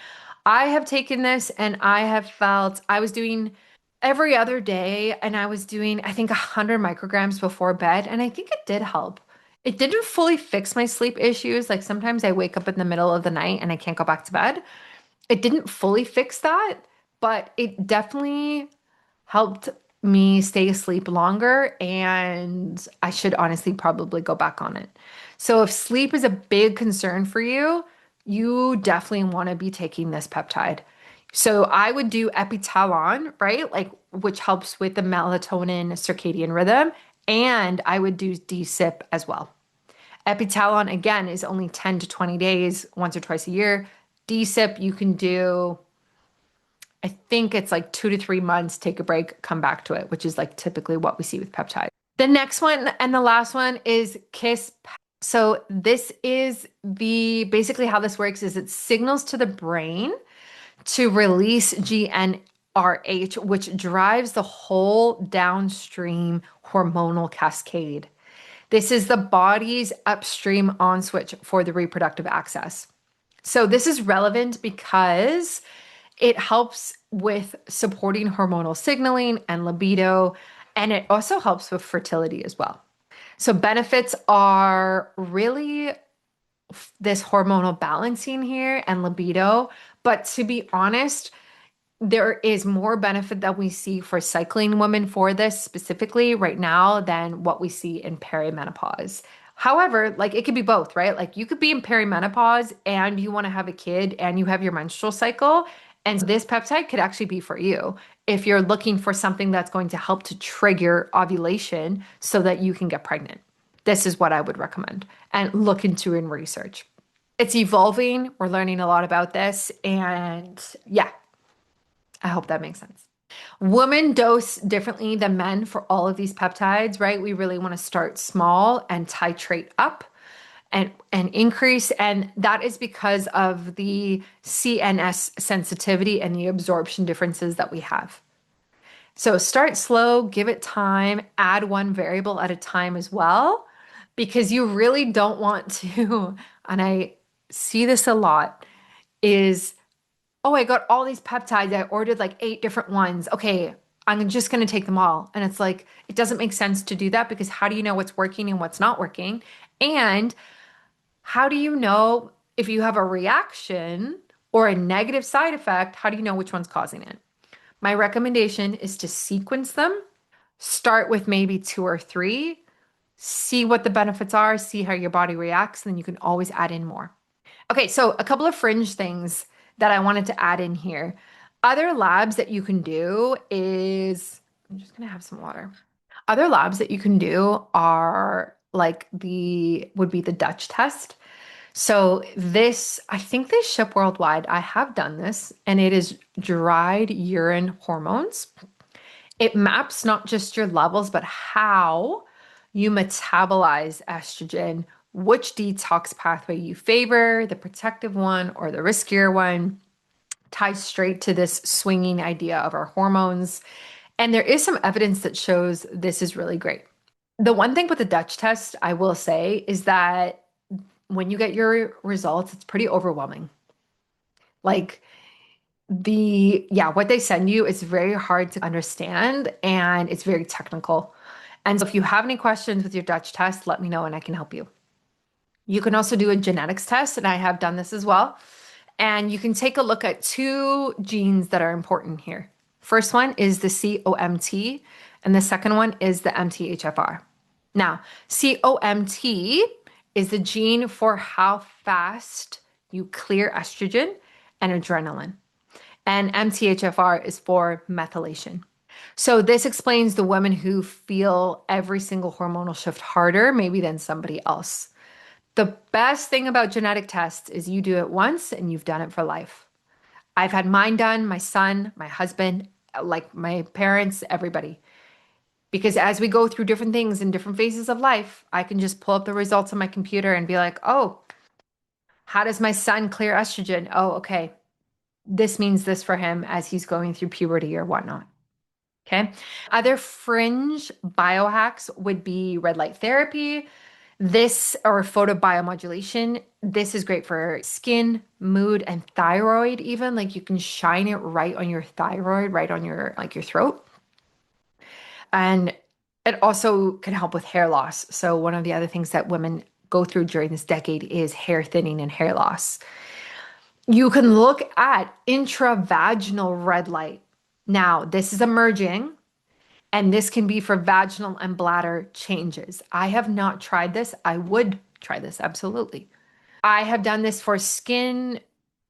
I have taken this and I have felt I was doing every other day, and I was doing, I think, 100 micrograms before bed, and I think it did help. It didn't fully fix my sleep issues. Like sometimes I wake up in the middle of the night and I can't go back to bed. It didn't fully fix that, but it definitely helped me stay asleep longer, and I should honestly probably go back on it. So if sleep is a big concern for you, you definitely want to be taking this peptide. So I would do epitalon, right? Like, which helps with the melatonin circadian rhythm, and I would do DHEA as well. Epitalon, again, is only 10 to 20 days, once or twice a year. DHEA, you can do, I think it's like 2 to 3 months, take a break, come back to it, which is like typically what we see with peptides. The next one and the last one is KISS. So this is basically how this works is it signals to the brain to release GnRH, which drives the whole downstream hormonal cascade. This is the body's upstream on switch for the reproductive axis. So this is relevant because it helps with supporting hormonal signaling and libido, and it also helps with fertility as well. So benefits are really this hormonal balancing here and libido. But to be honest, there is more benefit that we see for cycling women for this specifically right now than what we see in perimenopause. However, like it could be both, right? Like you could be in perimenopause and you want to have a kid and you have your menstrual cycle. And this peptide could actually be for you if you're looking for something that's going to help to trigger ovulation so that you can get pregnant. This is what I would recommend and look into in research. It's evolving. We're learning a lot about this. And yeah, I hope that makes sense. Women dose differently than men for all of these peptides, right? We really want to start small and titrate up and increase. And that is because of the CNS sensitivity and the absorption differences that we have. So start slow, give it time, add one variable at a time as well, because you really don't want to, and I see this a lot, is oh, I got all these peptides. I ordered like 8 different ones. Okay, I'm just going to take them all. And it's like, it doesn't make sense to do that because how do you know what's working and what's not working? And how do you know if you have a reaction or a negative side effect? How do you know which one's causing it? My recommendation is to sequence them, start with maybe 2 or 3, see what the benefits are, see how your body reacts, and then you can always add in more. Okay, so a couple of fringe things that I wanted to add in here. Other labs that you can do is, I'm just gonna have some water. Other labs that you can do are like would be the Dutch test. So this, I think they ship worldwide. I have done this, and it is dried urine hormones. It maps not just your levels, but how you metabolize estrogen, which detox pathway you favor, the protective one or the riskier one, ties straight to this swinging idea of our hormones. And there is some evidence that shows this is really great. The one thing with the Dutch test, I will say, is that when you get your results, it's pretty overwhelming. Like what they send you is very hard to understand and it's very technical. And so if you have any questions with your Dutch test, let me know and I can help you. You can also do a genetics test, and I have done this as well. And you can take a look at 2 genes that are important here. First one is the COMT, and the second one is the MTHFR. Now, COMT is the gene for how fast you clear estrogen and adrenaline. And MTHFR is for methylation. So this explains the women who feel every single hormonal shift harder, maybe than somebody else. The best thing about genetic tests is you do it once and you've done it for life. I've had mine done, my son, my husband, like my parents, everybody. Because as we go through different things in different phases of life, I can just pull up the results on my computer and be like, oh, how does my son clear estrogen? Oh, okay. This means this for him as he's going through puberty or whatnot. Okay. Other fringe biohacks would be red light therapy. This or photobiomodulation. This is great for skin, mood, and thyroid, even. Like you can shine it right on your thyroid, right on your your throat. And it also can help with hair loss. So one of the other things that women go through during this decade is hair thinning and hair loss. You can look at intravaginal red light. Now, this is emerging, and this can be for vaginal and bladder changes. I have not tried this. I would try this, absolutely. I have done this for skin,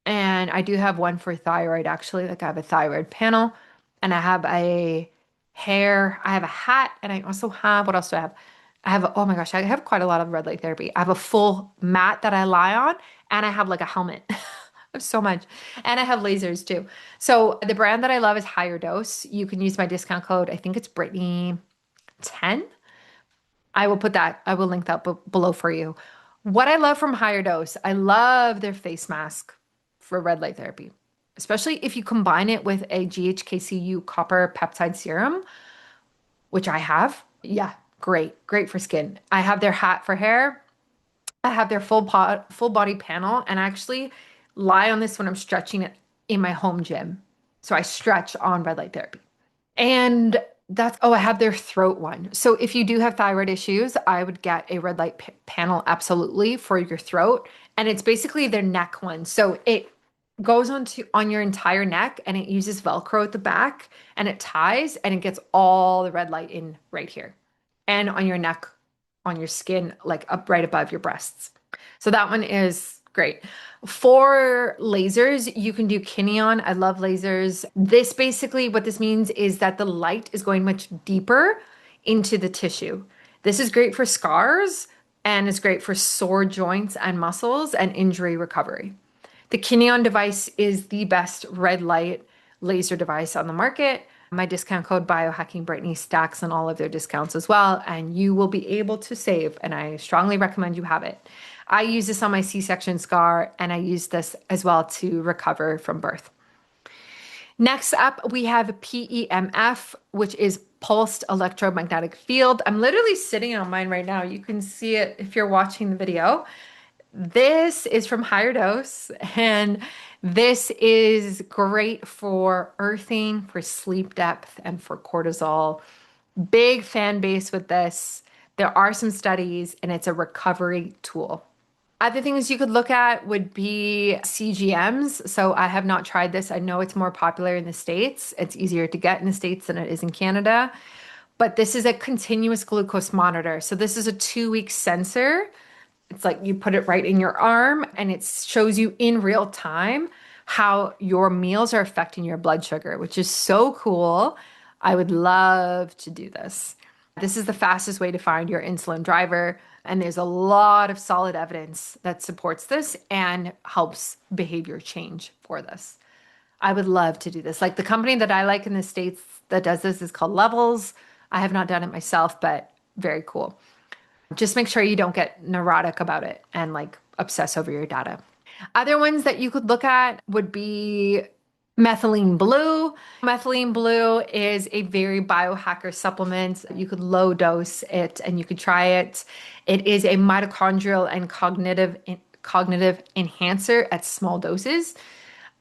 and I do have one for thyroid, actually. Like I have a thyroid panel, and I have a I have a hat, and I also have, what else do I have? Oh my gosh, I have quite a lot of red light therapy. I have a full mat that I lie on, and I have like a helmet. I have so much. And I have lasers too. So the brand that I love is Higher Dose. You can use my discount code. I think it's Brittany10. I will link that below for you. What I love from Higher Dose, I love their face mask for red light therapy, especially if you combine it with a GHKCU copper peptide serum, which I have. Yeah, great for skin. I have their hat for hair. I have their full body panel, and I actually lie on this when I'm stretching it in my home gym. So I stretch on red light therapy. And I have their throat one. So if you do have thyroid issues, I would get a red light panel absolutely for your throat. And it's basically their neck one. So goes on your entire neck and it uses Velcro at the back and it ties and it gets all the red light in right here and on your neck, on your skin, like up right above your breasts. So that one is great. For lasers, you can do Kineon. I love lasers. This basically, what this means is that the light is going much deeper into the tissue. This is great for scars and it's great for sore joints and muscles and injury recovery. The Kineon device is the best red light laser device on the market. My discount code biohacking Brittany stacks on all of their discounts as well, and you will be able to save. And I strongly recommend you have it. I use this on my C-section scar, and I use this as well to recover from birth. Next up, we have PEMF, which is pulsed electromagnetic field. I'm literally sitting on mine right now. You can see it if you're watching the video. This is from Higher Dose, and this is great for earthing, for sleep depth, and for cortisol. Big fan base with this. There are some studies, and it's a recovery tool. Other things you could look at would be CGMs. So I have not tried this. I know it's more popular in the States. It's easier to get in the States than it is in Canada. But this is a continuous glucose monitor. So this is a 2-week sensor. It's like you put it right in your arm and it shows you in real time how your meals are affecting your blood sugar, which is so cool. I would love to do this. This is the fastest way to find your insulin driver. And there's a lot of solid evidence that supports this and helps behavior change for this. I would love to do this. Like the company that I like in the States that does this is called Levels. I have not done it myself, but very cool. Just make sure you don't get neurotic about it and like obsess over your data. Other ones that you could look at would be methylene blue. Methylene blue is a very biohacker supplement. You could low dose it and you could try it. It is a mitochondrial and cognitive enhancer at small doses.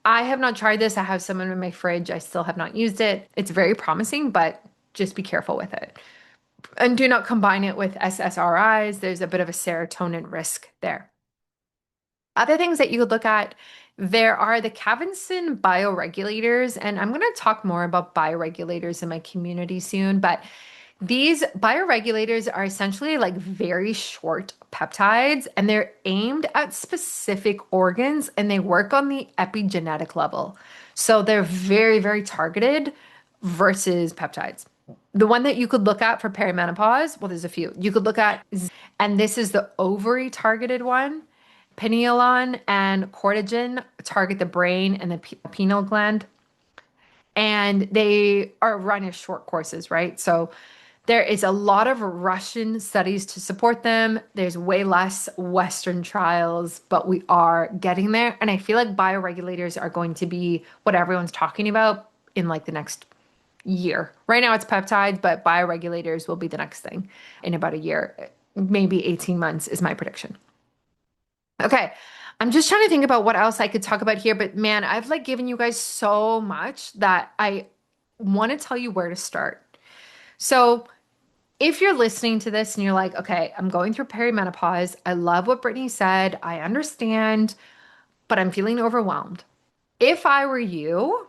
I have not tried this. I have some in my fridge. I still have not used it. It's very promising, but just be careful with it. And do not combine it with SSRIs. There's a bit of a serotonin risk there. Other things that you could look at, there are the Cavinson bioregulators, and I'm going to talk more about bioregulators in my community soon, but these bioregulators are essentially like very short peptides and they're aimed at specific organs and they work on the epigenetic level. So they're very, very targeted versus peptides. The one that you could look at for perimenopause, well, there's a few. You could look at, and this is the ovary targeted one. Pineolon and cortigen target the brain and the pineal gland. And they are run as short courses, right? So there is a lot of Russian studies to support them. There's way less Western trials, but we are getting there. And I feel like bioregulators are going to be what everyone's talking about in like the next year. Right now it's peptides, but bioregulators will be the next thing in about a year. Maybe 18 months is my prediction. Okay. I'm just trying to think about what else I could talk about here, but man, I've like given you guys so much that I want to tell you where to start. So if you're listening to this and you're like, okay, I'm going through perimenopause. I love what Brittany said. I understand, but I'm feeling overwhelmed. If I were you,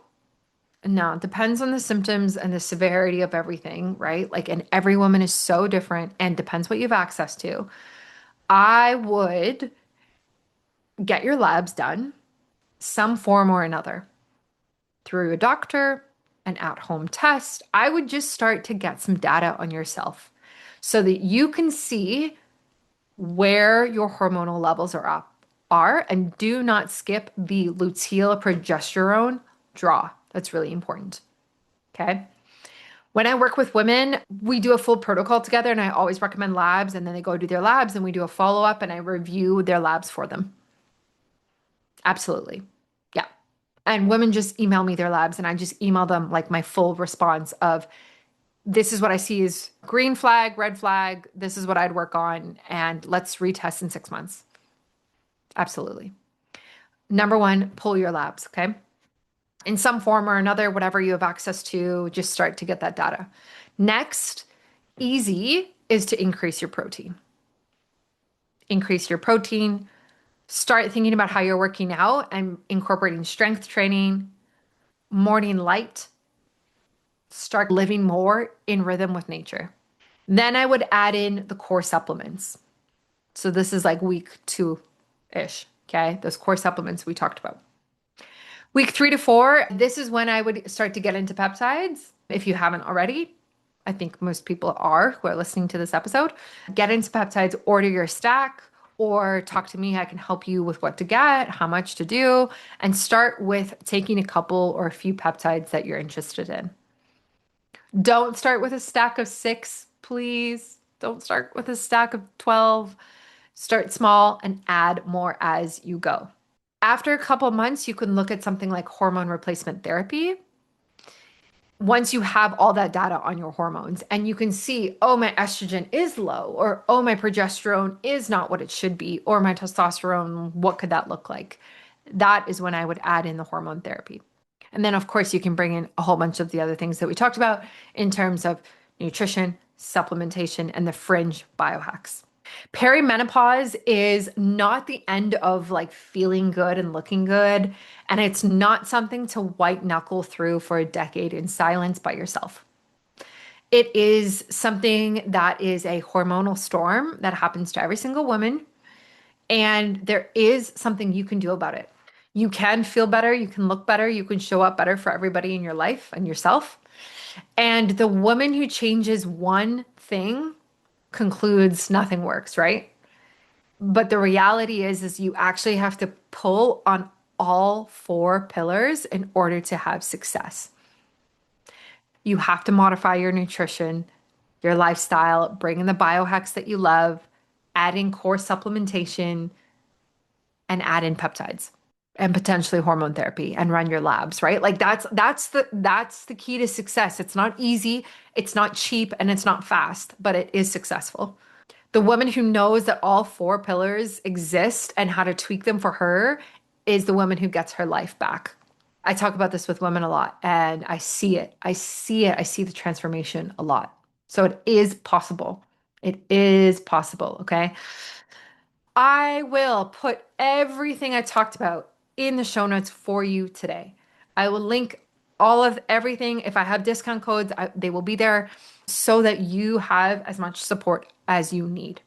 now it depends on the symptoms and the severity of everything, right? Like, and every woman is so different and depends what you have access to. I would get your labs done, some form or another, through a doctor, an at-home test. I would just start to get some data on yourself so that you can see where your hormonal levels are, and do not skip the luteal progesterone draw. That's really important. Okay. When I work with women, we do a full protocol together and I always recommend labs, and then they go do their labs and we do a follow-up and I review their labs for them. Absolutely. Yeah. And women just email me their labs and I just email them like my full response of this is what I see is green flag, red flag. This is what I'd work on. And let's retest in 6 months. Absolutely. Number one, pull your labs. Okay. In some form or another, whatever you have access to, just start to get that data. Next, easy is to increase your protein. Increase your protein. Start thinking about how you're working out and incorporating strength training, morning light. Start living more in rhythm with nature. Then I would add in the core supplements. So this is like week 2-ish, okay? Those core supplements we talked about. Week 3 to 4, this is when I would start to get into peptides. If you haven't already, I think most people are who are listening to this episode. Get into peptides, order your stack, or talk to me. I can help you with what to get, how much to do, and start with taking a couple or a few peptides that you're interested in. Don't start with a stack of 6, please. Don't start with a stack of 12. Start small and add more as you go. After a couple months, you can look at something like hormone replacement therapy. Once you have all that data on your hormones and you can see, oh, my estrogen is low, or oh, my progesterone is not what it should be, or my testosterone, what could that look like? That is when I would add in the hormone therapy. And then, of course, you can bring in a whole bunch of the other things that we talked about in terms of nutrition, supplementation, and the fringe biohacks. Perimenopause is not the end of like feeling good and looking good. And it's not something to white knuckle through for a decade in silence by yourself. It is something that is a hormonal storm that happens to every single woman. And there is something you can do about it. You can feel better. You can look better. You can show up better for everybody in your life and yourself. And the woman who changes one thing concludes nothing works, right? But the reality is you actually have to pull on all 4 pillars in order to have success. You have to modify your nutrition, your lifestyle, bring in the biohacks that you love, add in core supplementation, and add in peptides and potentially hormone therapy and run your labs, right? Like that's the key to success. It's not easy, it's not cheap, and it's not fast, but it is successful. The woman who knows that all 4 pillars exist and how to tweak them for her is the woman who gets her life back. I talk about this with women a lot and I see it. I see the transformation a lot. So it is possible. It is possible, okay? I will put everything I talked about in the show notes for you today. I will link all of everything. If I have discount codes, they will be there so that you have as much support as you need.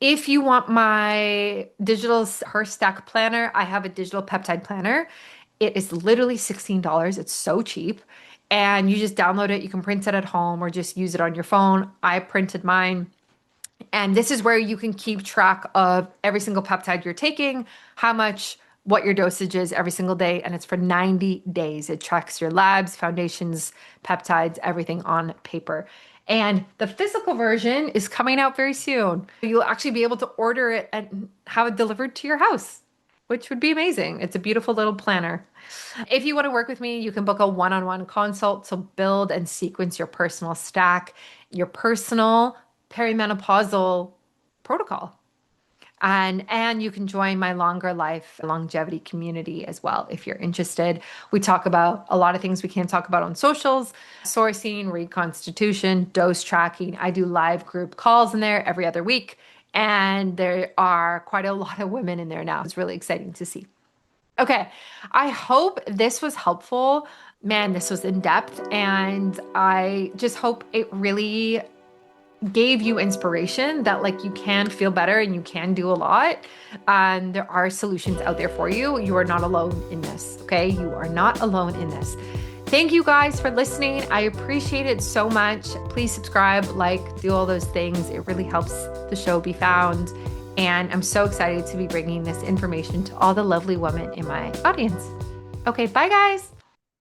If you want my digital Her Stack planner, I have a digital peptide planner. It is literally $16. It's so cheap. And you just download it. You can print it at home or just use it on your phone. I printed mine. And this is where you can keep track of every single peptide you're taking, how much, what your dosage is every single day. And it's for 90 days. It tracks your labs, foundations, peptides, everything on paper. And the physical version is coming out very soon. You'll actually be able to order it and have it delivered to your house, which would be amazing. It's a beautiful little planner. If you want to work with me, you can book a one-on-one consult to build and sequence your personal stack, your personal perimenopausal protocol. And you can join my Longer Life Longevity community as well if you're interested. We talk about a lot of things we can't talk about on socials: sourcing, reconstitution, dose tracking. I do live group calls in there every other week, and there are quite a lot of women in there now. It's really exciting to see. Okay, I hope this was helpful. Man, this was in depth, and I just hope it really gave you inspiration that like you can feel better and you can do a lot. And there are solutions out there for you. You are not alone in this, okay? You are not alone in this. Thank you guys for listening. I appreciate it so much. Please subscribe, like, do all those things. It really helps the show be found. And I'm so excited to be bringing this information to all the lovely women in my audience. Okay, bye guys.